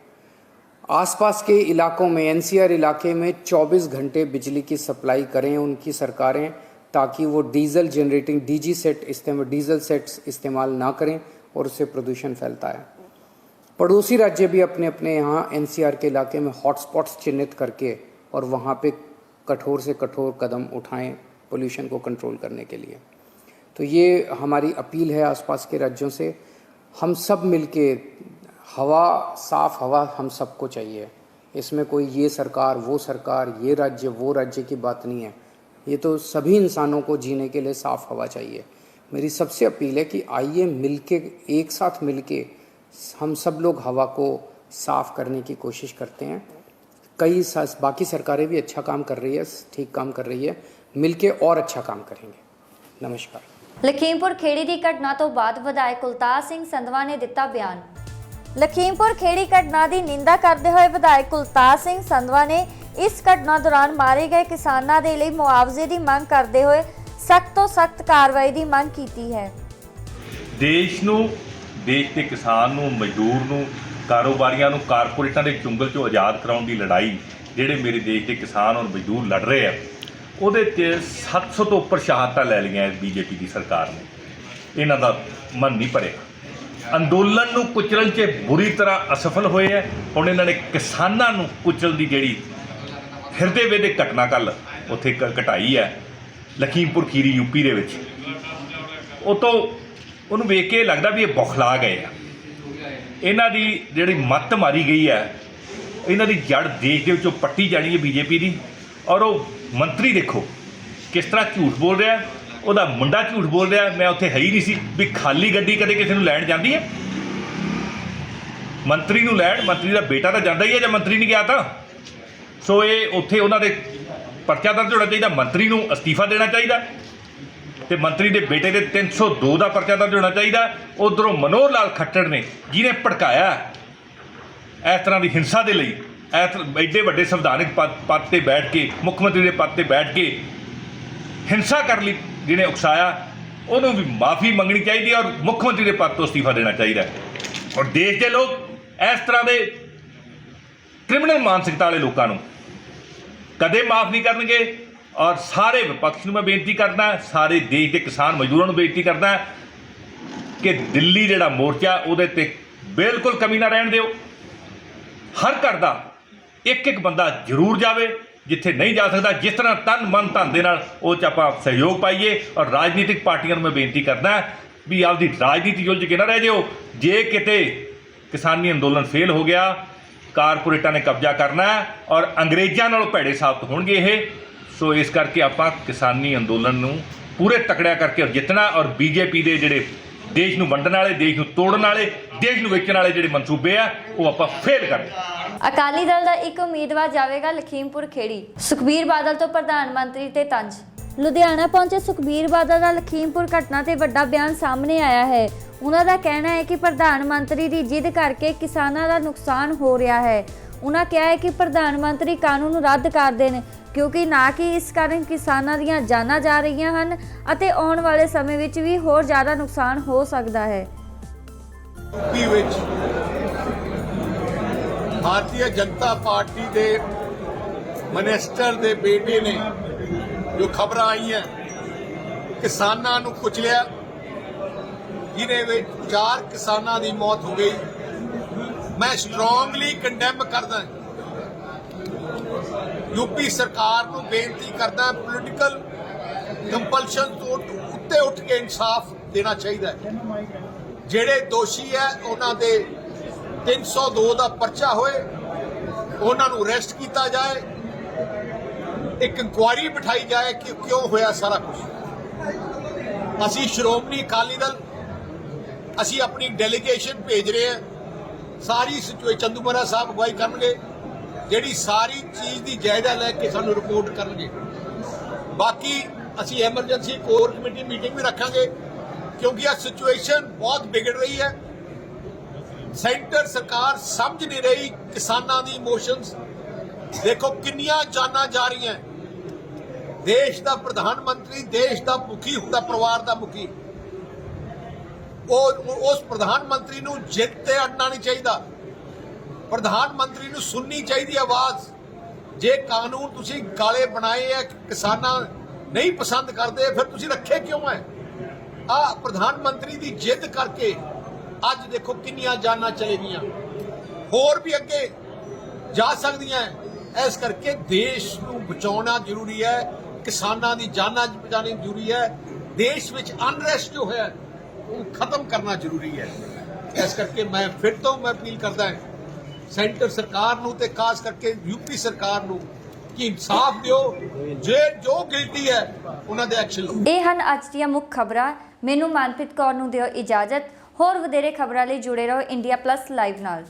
आसपास के इलाकों में, एनसीआर इलाके में 24 घंटे बिजली की सप्लाई करें उनकी सरकारें, ताकि वो डीजल जनरेटिंग डीजल सेट्स इस्तेमाल ना करें और उससे प्रदूषण फैलता है। पड़ोसी राज्य भी अपने अपने यहाँ एनसीआर के इलाके में हॉटस्पॉट्स चिन्हित करके और वहाँ पे कठोर से कठोर कदम उठाएं पोल्यूशन को कंट्रोल करने के लिए। तो ये हमारी अपील है आसपास के राज्यों से। हम सब मिलके, हवा, साफ हवा हम सबको चाहिए। इसमें कोई ये सरकार, वो सरकार, ये राज्य, वो राज्य की बात नहीं है। ये तो सभी इंसानों को जीने के लिए साफ हवा चाहिए। मेरी सबसे अपील है कि आइए मिलके, एक साथ मिलके हम सब लोग हवा को साफ करने की कोशिश करते हैं। बाकी सरकारें भी अच्छा काम कर रही है, ठीक काम कर रही है, मिलके और अच्छा काम करेंगे। नमस्कार। लखीमपुर खेड़ी की घटना तो बाद विधायक कुलतार सिंह संधवा ने दिता बयान। लखीमपुर खेड़ी घटना की निंदा करते हुए विधायक कुलतार सिंह संधवा ने इस घटना दौरान मारे गए किसानों के लिए मुआवजे की मांग करते हुए सख्त तो सख्त कार्रवाई की मांग की है। देश के किसान नूं, मजदूर नूं, कारोबारियां नूं कारपोरेटां दे चुंगल चों आज़ाद कराउण दी लड़ाई जिहड़े मेरे देश के किसान और मजदूर लड़ रहे हैं, ਉਹਦੇ 'ਚ 700 ਤੋਂ ਉੱਪਰ ਸ਼ਹਾਦਤਾਂ ਲੈ ਲਈਆਂ ਇਸ ਬੀਜੇਪੀ ਦੀ ਸਰਕਾਰ ਨੇ। ਇਹਨਾਂ ਦਾ ਮਨ ਨਹੀਂ ਭਰਿਆ। ਅੰਦੋਲਨ ਨੂੰ ਕੁਚਲਣ 'ਚ ਬੁਰੀ ਤਰ੍ਹਾਂ ਅਸਫਲ ਹੋਏ ਹੈ। ਹੁਣ ਇਹਨਾਂ ਨੇ ਕਿਸਾਨਾਂ ਨੂੰ ਕੁਚਲਣ ਦੀ ਜਿਹੜੀ ਹਿਰਦੇ ਵੇਦੇ ਘਟਨਾ ਕੱਲ੍ਹ ਉੱਥੇ ਘਟਾਈ ਹੈ ਲਖੀਮਪੁਰ ਖੀਰੀ ਯੂਪੀ ਦੇ ਵਿੱਚ, ਉਹ ਤੋਂ ਉਹਨੂੰ ਵੇਖ ਕੇ ਲੱਗਦਾ ਵੀ ਇਹ ਬੌਖਲਾ ਗਏ ਆ। ਇਹਨਾਂ ਦੀ ਜਿਹੜੀ ਮੱਤ ਮਾਰੀ ਗਈ ਹੈ, ਇਹਨਾਂ ਦੀ ਜੜ ਦੇਸ਼ ਦੇ ਵਿੱਚੋਂ ਪੱਟੀ ਜਾਣੀ ਹੈ ਬੀਜੇਪੀ ਦੀ। ਔਰ ਉਹ ਮੰਤਰੀ ਦੇਖੋ ਕਿਸ ਤਰ੍ਹਾਂ ਝੂਠ ਬੋਲ ਰਿਹਾ, ਉਹਦਾ ਮੁੰਡਾ ਝੂਠ ਬੋਲ ਰਿਹਾ, ਮੈਂ ਉੱਥੇ ਹੈ ਹੀ ਨਹੀਂ ਸੀ। ਵੀ ਖਾਲੀ ਗੱਡੀ ਕਦੇ ਕਿਸੇ ਨੂੰ ਲੈਣ ਜਾਂਦੀ ਹੈ? ਮੰਤਰੀ ਨੂੰ ਲੈਣ, ਮੰਤਰੀ ਦਾ ਬੇਟਾ ਤਾਂ ਜਾਂਦਾ ਹੀ ਹੈ, ਜੇ ਮੰਤਰੀ ਨਹੀਂ ਗਿਆ ਤਾਂ। ਸੋ ਇਹ ਉੱਥੇ ਉਹਨਾਂ ਦੇ ਪਰਚਾ ਦਰਜ ਹੋਣਾ ਚਾਹੀਦਾ, ਮੰਤਰੀ ਨੂੰ ਅਸਤੀਫਾ ਦੇਣਾ ਚਾਹੀਦਾ ਤੇ ਮੰਤਰੀ ਦੇ ਬੇਟੇ ਦੇ 302 ਦਾ ਪਰਚਾ ਦਰਜ ਹੋਣਾ ਚਾਹੀਦਾ। ਉਧਰੋਂ ਮਨੋਹਰ ਲਾਲ ਖੱਟੜ ਨੇ ਜਿਹਨੇ ਭੜਕਾਇਆ ਇਸ ਤਰ੍ਹਾਂ ਦੀ ਹਿੰਸਾ ਦੇ ਲਈ, ਐਡੇ ਵੱਡੇ ਸੰਵਿਧਾਨਕ ਪਦ ਤੇ ਬੈਠ ਕੇ, ਮੁੱਖ ਮੰਤਰੀ ਦੇ ਪਦ ਤੇ ਬੈਠ ਕੇ ਹਿੰਸਾ ਕਰ ਲਈ ਜਿਹਨੇ ਉਕਸਾਇਆ, ਉਹਨੂੰ ਵੀ ਮਾਫੀ ਮੰਗਣੀ ਚਾਹੀਦੀ ਹੈ ਔਰ ਮੁੱਖ ਮੰਤਰੀ ਦੇ ਪਦ ਤੋਂ ਅਸਤੀਫਾ ਦੇਣਾ ਚਾਹੀਦਾ। ਔਰ ਦੇਸ਼ ਦੇ ਲੋਕ ਇਸ ਤਰ੍ਹਾਂ ਦੇ ਕ੍ਰਿਮੀਨਲ ਮਾਨਸਿਕਤਾ ਵਾਲੇ ਲੋਕਾਂ ਨੂੰ ਕਦੇ ਮਾਫ ਨਹੀਂ ਕਰਨਗੇ। ਔਰ ਸਾਰੇ ਵਿਪਕਸ਼ ਨੂੰ ਮੈਂ ਬੇਨਤੀ ਕਰਦਾ, ਸਾਰੇ ਦੇਸ਼ ਦੇ ਕਿਸਾਨ ਮਜ਼ਦੂਰਾਂ ਨੂੰ ਬੇਨਤੀ ਕਰਦਾ ਕਿ ਦਿੱਲੀ ਜਿਹੜਾ ਮੋਰਚਾ ਉਹਦੇ ਤੇ ਬਿਲਕੁਲ ਕਮੀ ਨਾ ਰਹਿਣ ਦਿਓ। ਹਰ ਘਰ ਦਾ ਇੱਕ ਬੰਦਾ ਜ਼ਰੂਰ ਜਾਵੇ ਜਿੱਥੇ ਨਹੀਂ ਜਾ ਸਕਦਾ। ਜਿਸ ਤਰ੍ਹਾਂ ਤਨ ਮਨ ਧਨ ਦੇ ਨਾਲ ਉਹ 'ਚ ਆਪਾਂ ਸਹਿਯੋਗ ਪਾਈਏ। ਔਰ ਰਾਜਨੀਤਿਕ ਪਾਰਟੀਆਂ ਨੂੰ ਮੈਂ ਬੇਨਤੀ ਕਰਦਾ ਵੀ ਆਪਦੀ ਰਾਜਨੀਤੀ ਉਲਝ ਕੇ ਨਾ ਰਹਿ ਜਾਓ। ਜੇ ਕਿਤੇ ਕਿਸਾਨੀ ਅੰਦੋਲਨ ਫੇਲ ਹੋ ਗਿਆ, ਕਾਰਪੋਰੇਟਾਂ ਨੇ ਕਬਜ਼ਾ ਕਰਨਾ ਔਰ ਅੰਗਰੇਜ਼ਾਂ ਨਾਲੋਂ ਭੈੜੇ ਸਾਬਤ ਹੋਣਗੇ ਇਹ। ਸੋ ਇਸ ਕਰਕੇ ਆਪਾਂ ਕਿਸਾਨੀ ਅੰਦੋਲਨ ਨੂੰ ਪੂਰੇ ਤਕੜਿਆ ਕਰਕੇ ਜਿੱਤਣਾ। ਔਰ ਬੀਜੇਪੀ ਦੇ ਜਿਹੜੇ ਦੇਸ਼ ਨੂੰ ਵੰਡਣ ਵਾਲੇ, ਦੇਸ਼ ਨੂੰ ਤੋੜਨ ਵਾਲੇ, ਦੇਸ਼ ਨੂੰ ਵੇਚਣ ਵਾਲੇ ਜਿਹੜੇ ਮਨਸੂਬੇ ਆ ਉਹ ਆਪਾਂ ਫੇਲ ਕਰ ਅਕਾਲੀ ਦਲ ਦਾ ਇੱਕ ਉਮੀਦਵਾਰ ਜਾਵੇਗਾ ਲਖੀਮਪੁਰ ਖੇੜੀ। ਸੁਖਬੀਰ ਬਾਦਲ ਤੋਂ ਪ੍ਰਧਾਨ ਮੰਤਰੀ ਤੇ ਤੰਜ। ਲੁਧਿਆਣਾ ਪਹੁੰਚੇ ਸੁਖਬੀਰ ਬਾਦਲ ਦਾ ਲਖੀਮਪੁਰ ਘਟਨਾ ਤੇ ਵੱਡਾ ਬਿਆਨ ਸਾਹਮਣੇ ਆਇਆ ਹੈ। ਉਹਨਾਂ ਦਾ ਕਹਿਣਾ ਹੈ ਕਿ ਪ੍ਰਧਾਨ ਮੰਤਰੀ ਦੀ ਜਿੱਦ ਕਰਕੇ ਕਿਸਾਨਾਂ ਦਾ ਨੁਕਸਾਨ ਹੋ ਰਿਹਾ ਹੈ। ਉਹਨਾਂ ਕਿਹਾ ਹੈ ਕਿ ਪ੍ਰਧਾਨ ਮੰਤਰੀ ਕਾਨੂੰਨ ਨੂੰ ਰੱਦ ਕਰ ਦੇਣ, ਕਿਉਂਕਿ ਨਾ ਕਿ ਇਸ ਕਾਰਨ ਕਿਸਾਨਾਂ ਦੀਆਂ ਜਾਨਾਂ ਜਾ ਰਹੀਆਂ ਹਨ ਅਤੇ ਆਉਣ ਵਾਲੇ ਸਮੇਂ ਵਿੱਚ ਵੀ ਹੋਰ ਜ਼ਿਆਦਾ ਨੁਕਸਾਨ ਹੋ ਸਕਦਾ ਹੈ। ਭਾਰਤੀ ਜਨਤਾ ਪਾਰਟੀ ਦੇ ਮਿਨਿਸਟਰ ਦੇ ਬੇਟੇ ਨੇ ਜੋ ਖਬਰਾਂ ਆਈਆਂ ਕਿਸਾਨਾਂ ਨੂੰ ਕੁਚਲਿਆ, ਜਿਹਦੇ ਵਿੱਚ 4 ਕਿਸਾਨਾਂ ਦੀ ਮੌਤ ਹੋ ਗਈ। ਮੈਂ ਸਟਰੋਂਗਲੀ ਕੰਡੈਮ ਕਰਦਾ, यूपी सरकार ਨੂੰ ਬੇਨਤੀ ਕਰਦਾ, ਪੋਲੀਟੀਕਲ ਕੰਪਲਸ਼ਨ ਤੋਂ ਉੱਤੇ ਉੱਠ ਕੇ ਇਨਸਾਫ ਦੇਣਾ ਚਾਹੀਦਾ ਹੈ। ਜਿਹੜੇ ਦੋਸ਼ੀ ਹੈ ਉਹਨਾਂ ਦੇ 302 ਦਾ ਪਰਚਾ ਹੋਏ, ਉਹਨਾਂ ਨੂੰ ਅਰੈਸਟ ਕੀਤਾ ਜਾਏ, ਇੱਕ ਇਨਕੁਆਇਰੀ ਬਿਠਾਈ ਜਾਏ ਕਿ ਕਿਉਂ ਹੋਇਆ ਸਾਰਾ ਕੁਝ। ਅਸੀਂ ਸ਼੍ਰੋਮਣੀ ਅਕਾਲੀ ਦਲ ਅਸੀਂ ਆਪਣੀ ਡੈਲੀਗੇਸ਼ਨ ਭੇਜ ਰਹੇ ਹਾਂ, ਸਾਰੀ ਸਿਚੁਏਸ਼ਨ ਚੰਦੂ ਮਹਾਰਾਜ ਸਾਹਿਬ ਅਗਵਾਈ ਕਰਨਗੇ, ਜਿਹੜੀ ਸਾਰੀ ਚੀਜ਼ ਦੀ ਜਾਇਜ਼ਾ ਲੈ ਕੇ ਸਾਨੂੰ ਰਿਪੋਰਟ ਕਰਨਗੇ। ਬਾਕੀ ਅਸੀਂ ਐਮਰਜੈਂਸੀ ਕੋਰ ਕਮੇਟੀ ਮੀਟਿੰਗ ਵੀ ਰੱਖਾਂਗੇ, ਕਿਉਂਕਿ ਇਹ ਸਿਚੁਏਸ਼ਨ ਬਹੁਤ ਵਿਗੜ ਰਹੀ ਹੈ। ਸੈਂਟਰ ਸਰਕਾਰ ਸਮਝ ਨਹੀਂ ਰਹੀ ਕਿਸਾਨਾਂ ਦੀ ਇਮੋਸ਼ਨਸ। ਦੇਖੋ ਕਿੰਨੀਆਂ ਜਾਨਾਂ ਜਾ ਰਹੀਆਂ। ਦੇਸ਼ ਦਾ ਪ੍ਰਧਾਨ ਮੰਤਰੀ ਦੇਸ਼ ਦਾ ਮੁਖੀ ਹੁੰਦਾ, ਪਰਿਵਾਰ ਦਾ ਮੁਖੀ, ਉਸ ਪ੍ਰਧਾਨ ਮੰਤਰੀ ਨੂੰ ਜਿੱਤ ਤੇ ਅੜਨਾ ਨਹੀਂ ਚਾਹੀਦਾ। ਪ੍ਰਧਾਨ ਮੰਤਰੀ ਨੂੰ ਸੁਣਨੀ ਚਾਹੀਦੀ ਆਵਾਜ਼। ਜੇ ਕਾਨੂੰਨ ਤੁਸੀਂ ਕਾਲੇ ਬਣਾਏ ਆ, ਕਿਸਾਨਾਂ ਨਹੀਂ ਪਸੰਦ ਕਰਦੇ, ਫਿਰ ਤੁਸੀਂ ਰੱਖੇ ਕਿਉਂ ਹੈ? ਆ ਪ੍ਰਧਾਨ ਮੰਤਰੀ ਦੀ ਜਿੱਦ ਕਰਕੇ ਅੱਜ ਦੇਖੋ ਕਿੰਨੀਆਂ ਜਾਨਾਂ ਚਲੇ ਗਈਆਂ, ਹੋਰ ਵੀ ਅੱਗੇ ਜਾ ਸਕਦੀਆਂ। ਇਸ ਕਰਕੇ ਦੇਸ਼ ਨੂੰ ਬਚਾਉਣਾ ਜ਼ਰੂਰੀ ਹੈ, ਕਿਸਾਨਾਂ ਦੀ ਜਾਨਾਂ ਬਚਾਉਣੀ ਜ਼ਰੂਰੀ ਹੈ, ਦੇਸ਼ ਵਿੱਚ ਅਨਰੈਸਟ ਜੋ ਹੈ ਉਹ ਖਤਮ ਕਰਨਾ ਜ਼ਰੂਰੀ ਹੈ। ਇਸ ਕਰਕੇ ਮੈਂ ਫਿਰ ਤੋਂ ਅਪੀਲ ਕਰਦਾ ਹਾਂ ਸੈਂਟਰ ਸਰਕਾਰ ਨੂੰ ਤੇ ਖਾਸ ਕਰਕੇ यूपी ਸਰਕਾਰ ਨੂੰ ਕਿ ਇਨਸਾਫ ਦਿਓ, ਜੇ ਜੋ ਗਿਲਟੀ ਹੈ ਉਹਨਾਂ ਦੇ ਐਕਸ਼ਨ ਲਓ। ਇਹ ਹਨ ਅੱਜ ਦੀਆਂ ਮੁੱਖ ਖਬਰਾਂ। ਮੈਨੂੰ ਮਨਪ੍ਰੀਤ ਕੌਰ ਨੂੰ ਦਿਓ ਇਜਾਜ਼ਤ। ਹੋਰ ਵਧੇਰੇ ਖਬਰਾਂ ਲਈ ਜੁੜੇ ਰਹੋ ਇੰਡੀਆ ਪਲੱਸ ਲਾਈਵ ਨਾਲ।